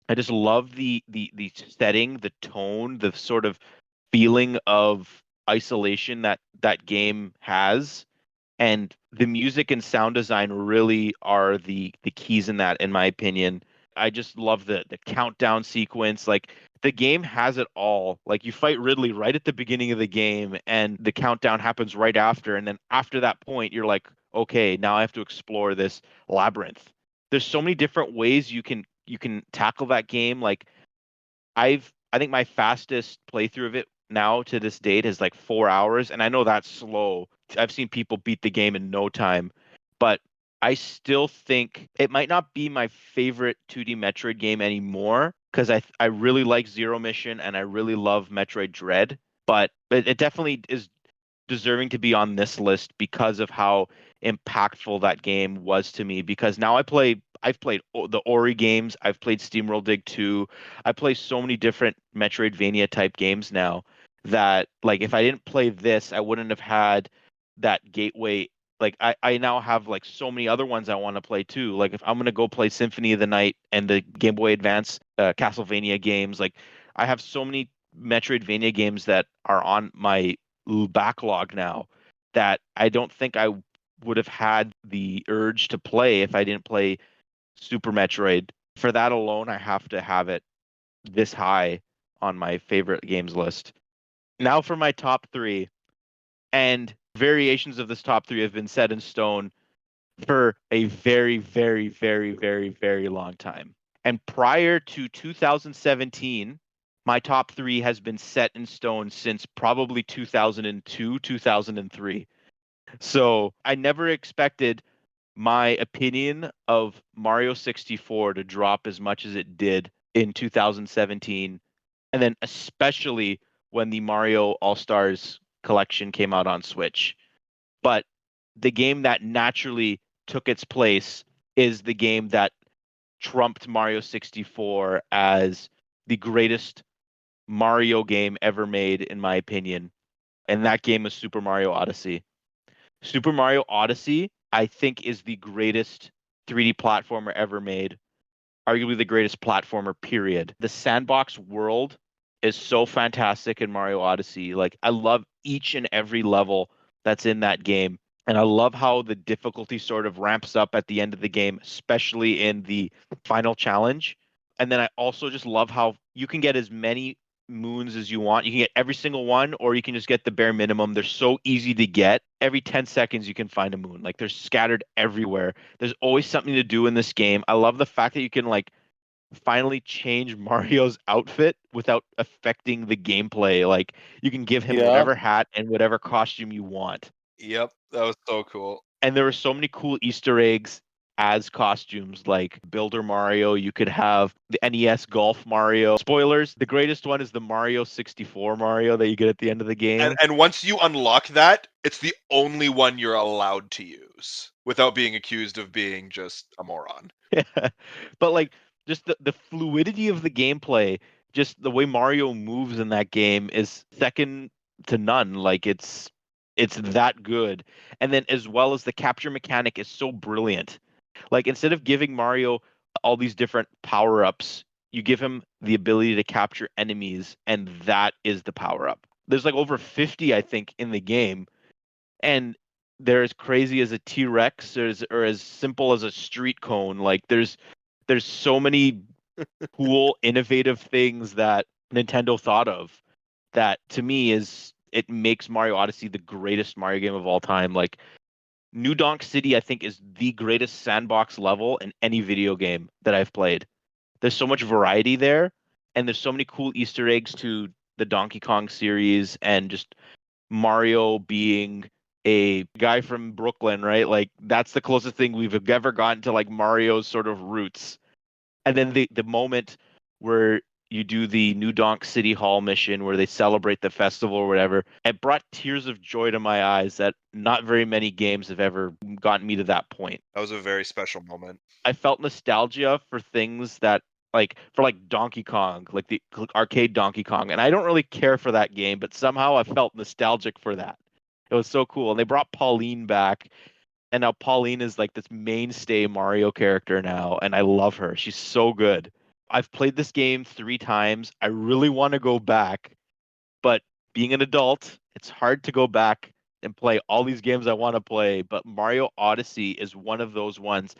I just love the setting, the tone, the sort of feeling of isolation that game has. And the music and sound design really are the keys in that, in my opinion. I just love the countdown sequence. Like the game has it all. Like you fight Ridley right at the beginning of the game, and the countdown happens right after. And then after that point, you're like, okay, now I have to explore this labyrinth. There's so many different ways you can tackle that game. Like I think my fastest playthrough of it now to this date is like 4 hours, and I know that's slow. I've seen people beat the game in no time, but I still think it might not be my favorite 2D Metroid game anymore because I really like Zero Mission and I really love Metroid Dread, but it definitely is deserving to be on this list because of how impactful that game was to me. Because now I've played the Ori games, I've played SteamWorld Dig 2, I play so many different Metroidvania type games now that like if I didn't play this, I wouldn't have had that gateway. Like I now have like so many other ones I want to play too. Like if I'm gonna go play Symphony of the Night and the Game Boy Advance Castlevania games, like I have so many Metroidvania games that are on my backlog now that I don't think I would have had the urge to play if I didn't play Super Metroid. For that alone, I have to have it this high on my favorite games list. Now for my top 3. And variations of this top 3 have been set in stone for a very, very, very, very, very long time. And prior to 2017, my top 3 has been set in stone since probably 2002, 2003. So I never expected my opinion of Mario 64 to drop as much as it did in 2017. And then especially when the Mario All-Stars collection came out on Switch. But the game that naturally took its place is the game that trumped Mario 64 as the greatest Mario game ever made, in my opinion. And that game is Super Mario Odyssey. Super Mario Odyssey, I think, is the greatest 3D platformer ever made. Arguably the greatest platformer, period. The sandbox world is so fantastic in Mario Odyssey. Like, I love each and every level that's in that game. And I love how the difficulty sort of ramps up at the end of the game, especially in the final challenge. And then I also just love how you can get as many moons as you want. You can get every single one, or you can just get the bare minimum. They're so easy to get. Every 10 seconds, you can find a moon. Like, they're scattered everywhere. There's always something to do in this game. I love the fact that you can, like, finally change Mario's outfit without affecting the gameplay. Like, you can give him Yep. whatever hat and whatever costume you want. Yep, that was so cool. And there were so many cool Easter eggs as costumes, like Builder Mario. You could have the NES Golf Mario. Spoilers, the greatest one is the Mario 64 Mario that you get at the end of the game. And once you unlock that, it's the only one you're allowed to use without being accused of being just a moron. But like, just the fluidity of the gameplay, just the way Mario moves in that game is second to none. Like, it's that good. And then as well as the capture mechanic is so brilliant. Like, instead of giving Mario all these different power-ups, you give him the ability to capture enemies, and that is the power-up. There's like over 50, I think, in the game. And they're as crazy as a T-Rex or as simple as a street cone. Like, there's so many cool, innovative things that Nintendo thought of that, to me, it makes Mario Odyssey the greatest Mario game of all time. Like, New Donk City, I think, is the greatest sandbox level in any video game that I've played. There's so much variety there, and there's so many cool Easter eggs to the Donkey Kong series, and just Mario being a guy from Brooklyn, right? Like, that's the closest thing we've ever gotten to, like, Mario's sort of roots. And then the moment where you do the New Donk City Hall mission where they celebrate the festival or whatever, it brought tears of joy to my eyes that not very many games have ever gotten me to that point. That was a very special moment. I felt nostalgia for things that, like, for like Donkey Kong, like the arcade Donkey Kong. And I don't really care for that game, but somehow I felt nostalgic for that. It was so cool. And they brought Pauline back. And now Pauline is like this mainstay Mario character now, and I love her. She's so good. I've played this game 3 times. I really want to go back, but being an adult, it's hard to go back and play all these games I want to play. But Mario Odyssey is one of those ones.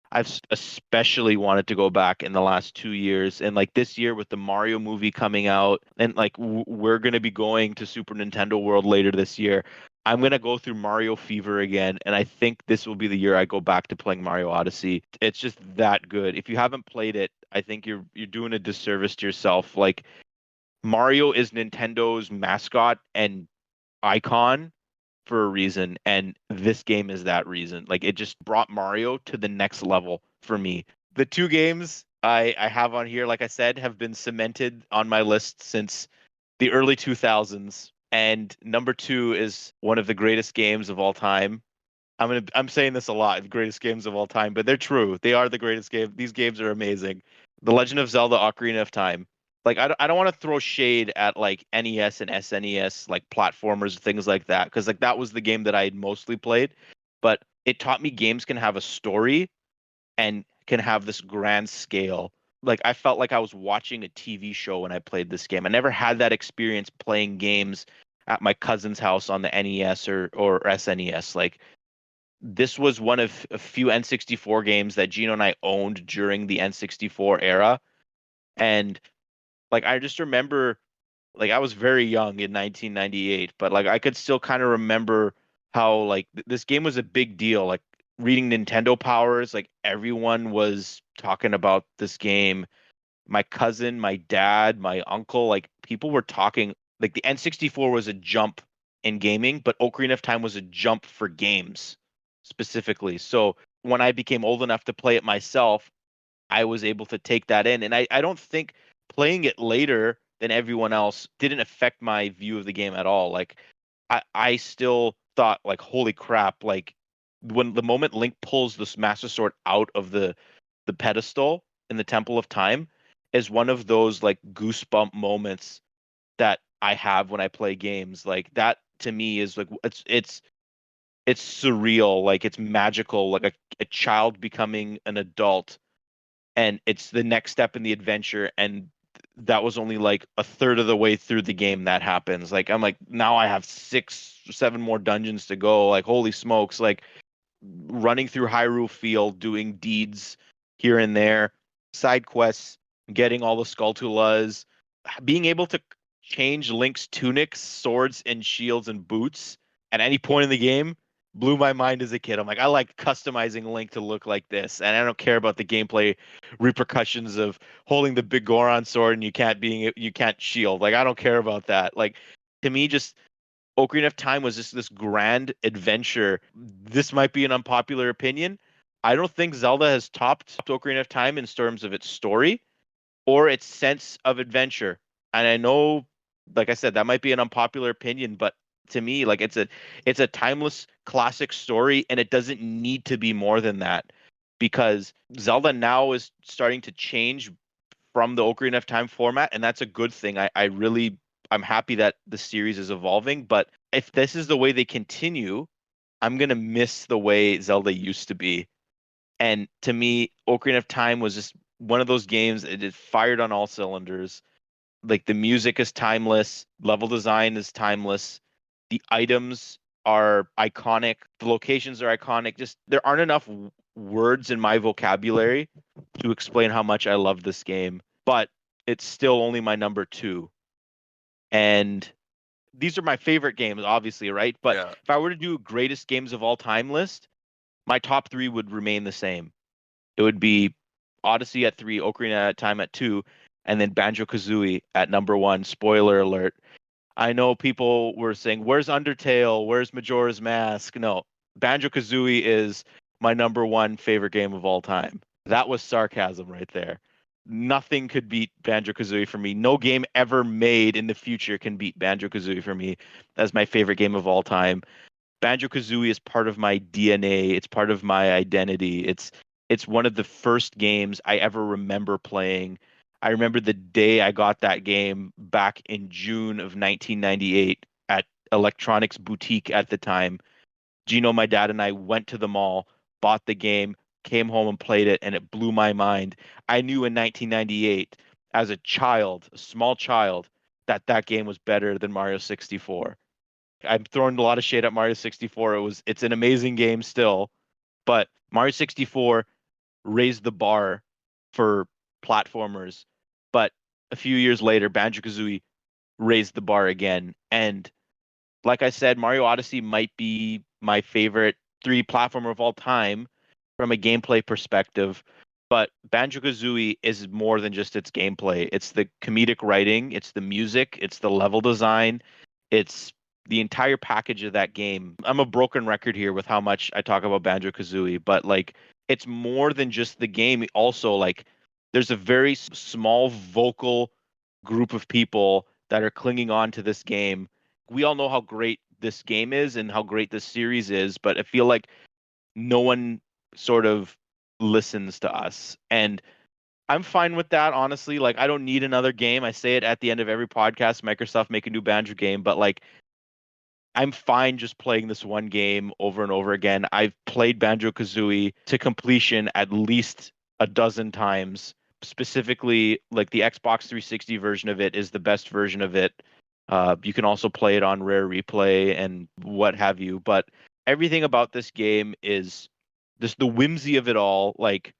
I've especially wanted to go back in the last 2 years, and like this year with the Mario movie coming out, and like we're going to be going to Super Nintendo World later this year. I'm going to go through Mario Fever again, and I think this will be the year I go back to playing Mario Odyssey. It's just that good. If you haven't played it, I think you're doing a disservice to yourself. Like, Mario is Nintendo's mascot and icon for a reason, and this game is that reason. Like, it just brought Mario to the next level for me. The 2 games I have on here, like I said, have been cemented on my list since the early 2000s. And number 2 is one of the greatest games of all time. I'm saying this a lot, the greatest games of all time, but they're true. They are the greatest game. These games are amazing. The Legend of Zelda: Ocarina of Time. Like, I don't want to throw shade at like NES and SNES, like platformers, things like that, because like that was the game that I had mostly played. But it taught me games can have a story and can have this grand scale. Like, I felt like I was watching a TV show when I played this game. I never had that experience playing games at my cousin's house on the NES or SNES. Like, this was one of a few N64 games that Gino and I owned during the N64 era. And like, I just remember, like, I was very young in 1998, but like I could still kind of remember how like this game was a big deal. Like, reading Nintendo Powers, like everyone was talking about this game. my cousin, my dad, my uncle, like people were talking like the N64 was a jump in gaming, but Ocarina of Time was a jump for games specifically. So when I became old enough to play it myself, I was able to take that in. And I don't think playing it later than everyone else didn't affect my view of the game at all. Like I still thought like, holy crap, like when the moment Link pulls this Master Sword out of the pedestal in the Temple of Time is one of those like goosebump moments that I have when I play games. Like that to me is like it's surreal, like it's magical, like a child becoming an adult, and it's the next step in the adventure. And that was only like a third of the way through the game that happens. Like I'm like, now I have 6 7 more dungeons to go. Like holy smokes, like running through Hyrule Field, doing deeds here and there, side quests, getting all the Skulltulas, being able to change Link's tunics, swords, and shields and boots at any point in the game blew my mind as a kid. I'm like, I like customizing Link to look like this, and I don't care about the gameplay repercussions of holding the big Goron sword and you can't shield. Like I don't care about that. Like to me, just Ocarina of Time was just this grand adventure. This might be an unpopular opinion. I don't think Zelda has topped Ocarina of Time in terms of its story or its sense of adventure. And I know, like I said, that might be an unpopular opinion, but to me, like it's a timeless classic story, and it doesn't need to be more than that because Zelda now is starting to change from the Ocarina of Time format, and that's a good thing. I'm happy that the series is evolving, but if this is the way they continue, I'm gonna miss the way Zelda used to be. And to me, Ocarina of Time was just one of those games. It fired on all cylinders. Like the music is timeless, level design is timeless, the items are iconic, the locations are iconic. Just there aren't enough words in my vocabulary to explain how much I love this game, but it's still only my number two. And these are my favorite games, obviously, right? But Yeah. if I were to do greatest games of all time list, my top three would remain the same. It would be Odyssey at 3, Ocarina of Time at 2, and then Banjo Kazooie at number 1. Spoiler alert. I know people were saying, "Where's Undertale? Where's Majora's Mask?" No, Banjo Kazooie is my number 1 favorite game of all time. That was sarcasm right there. Nothing could beat Banjo Kazooie for me. No game ever made in the future can beat Banjo Kazooie for me as my favorite game of all time. Banjo Kazooie is part of my DNA. It's part of my identity. It's one of the first games I ever remember playing. I remember the day I got that game back in June of 1998 at Electronics Boutique at the time. Gino, my dad, and I went to the mall, bought the game, came home and played it, and it blew my mind. I knew in 1998, as a child, a small child, that that game was better than Mario 64. I'm throwing a lot of shade at Mario 64. It's an amazing game still, but Mario 64 raised the bar for platformers. But a few years later, Banjo-Kazooie raised the bar again. And like I said, Mario Odyssey might be my favorite 3 platformer of all time from a gameplay perspective. But Banjo-Kazooie is more than just its gameplay. It's the comedic writing, it's the music, it's the level design, it's the entire package of that game. I'm a broken record here with how much I talk about Banjo-Kazooie, but like it's more than just the game. Also, like there's a very small vocal group of people that are clinging on to this game. We all know how great this game is and how great this series is, but I feel like no one sort of listens to us. And I'm fine with that, honestly. Like, I don't need another game. I say it at the end of every podcast, Microsoft make a new Banjo game, but like, I'm fine just playing this one game over and over again. I've played Banjo Kazooie to completion at least a dozen times. Specifically, like the Xbox 360 version of it is the best version of it. You can also play it on Rare Replay and what have you. But everything about this game is just the whimsy of it all. Like,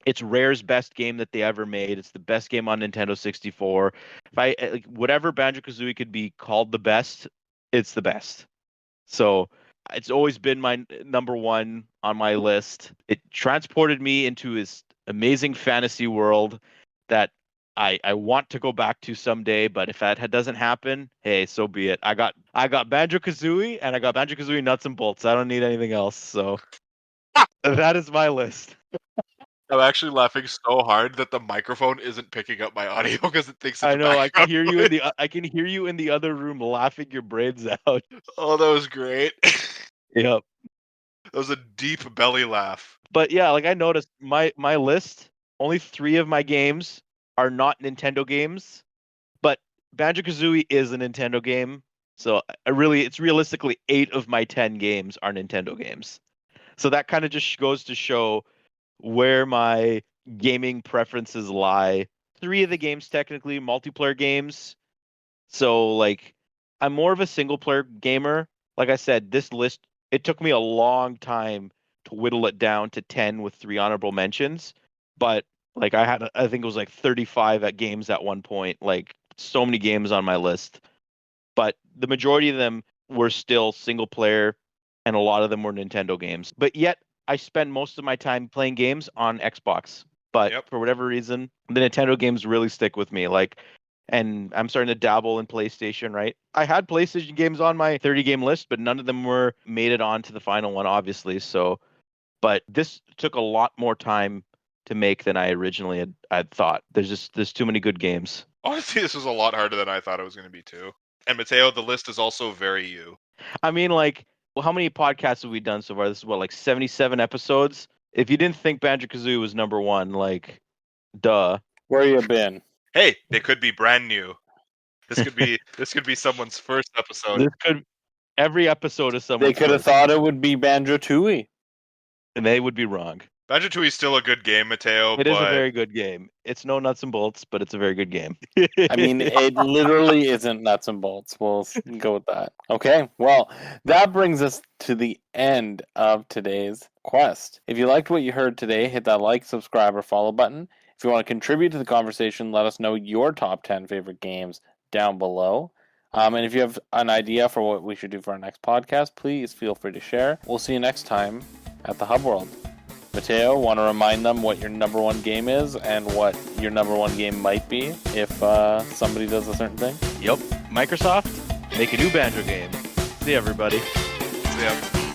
it's Rare's best game that they ever made. It's the best game on Nintendo 64. If I like whatever Banjo-Kazooie could be called the best, it's the best. So it's always been my number 1 on my list. It transported me into this amazing fantasy world that I want to go back to someday, but if that doesn't happen, hey, so be it. I got Banjo-Kazooie, and I got Banjo-Kazooie Nuts and Bolts. I don't need anything else, so that is my list. I'm actually laughing so hard that the microphone isn't picking up my audio because it thinks it's I know. I can background hear you noise. I can hear you in the other room laughing your brains out. Oh, that was great. Yep. That was a deep belly laugh. But yeah, like I noticed my list, only 3 of my games are not Nintendo games, but Banjo-Kazooie is a Nintendo game. So it's realistically 8 of my 10 games are Nintendo games. So that kind of just goes to show where my gaming preferences lie. 3 of the games technically multiplayer games. So like I'm more of a single player gamer. Like I said, this list, it took me a long time to whittle it down to 10 with 3 honorable mentions, but like I think it was like 35 at games at one point, like so many games on my list. But the majority of them were still single player and a lot of them were Nintendo games. But yet I spend most of my time playing games on Xbox. But Yep. for whatever reason, the Nintendo games really stick with me. Like, and I'm starting to dabble in PlayStation, right? I had PlayStation games on my 30 game list, but none of them were made it on to the final one, obviously. So, but this took a lot more time to make than I originally had thought. There's too many good games. Honestly, this was a lot harder than I thought it was going to be too. And Matteo, the list is also very you. I mean, like, well, how many podcasts have we done so far? This is what, like 77 episodes? If you didn't think Banjo-Kazooie was number 1, like, duh. Where you been? Hey, they could be brand new. This could be someone's first episode. Every episode is someone's They could have first, thought it would be Banjo-Tooie. and they would be wrong. Banjo-Tooie is still a good game, Matteo. It is a very good game. It's no nuts and bolts, but it's a very good game. I mean, it literally isn't nuts and bolts. We'll go with that. Okay, well, that brings us to the end of today's quest. If you liked what you heard today, hit that like, subscribe, or follow button. If you want to contribute to the conversation, let us know your top 10 favorite games down below. And if you have an idea for what we should do for our next podcast, please feel free to share. We'll see you next time at the Hub World. Matteo, want to remind them what your number 1 game is and what your number 1 game might be if somebody does a certain thing? Yep. Microsoft, make a new Banjo game. See everybody. See ya.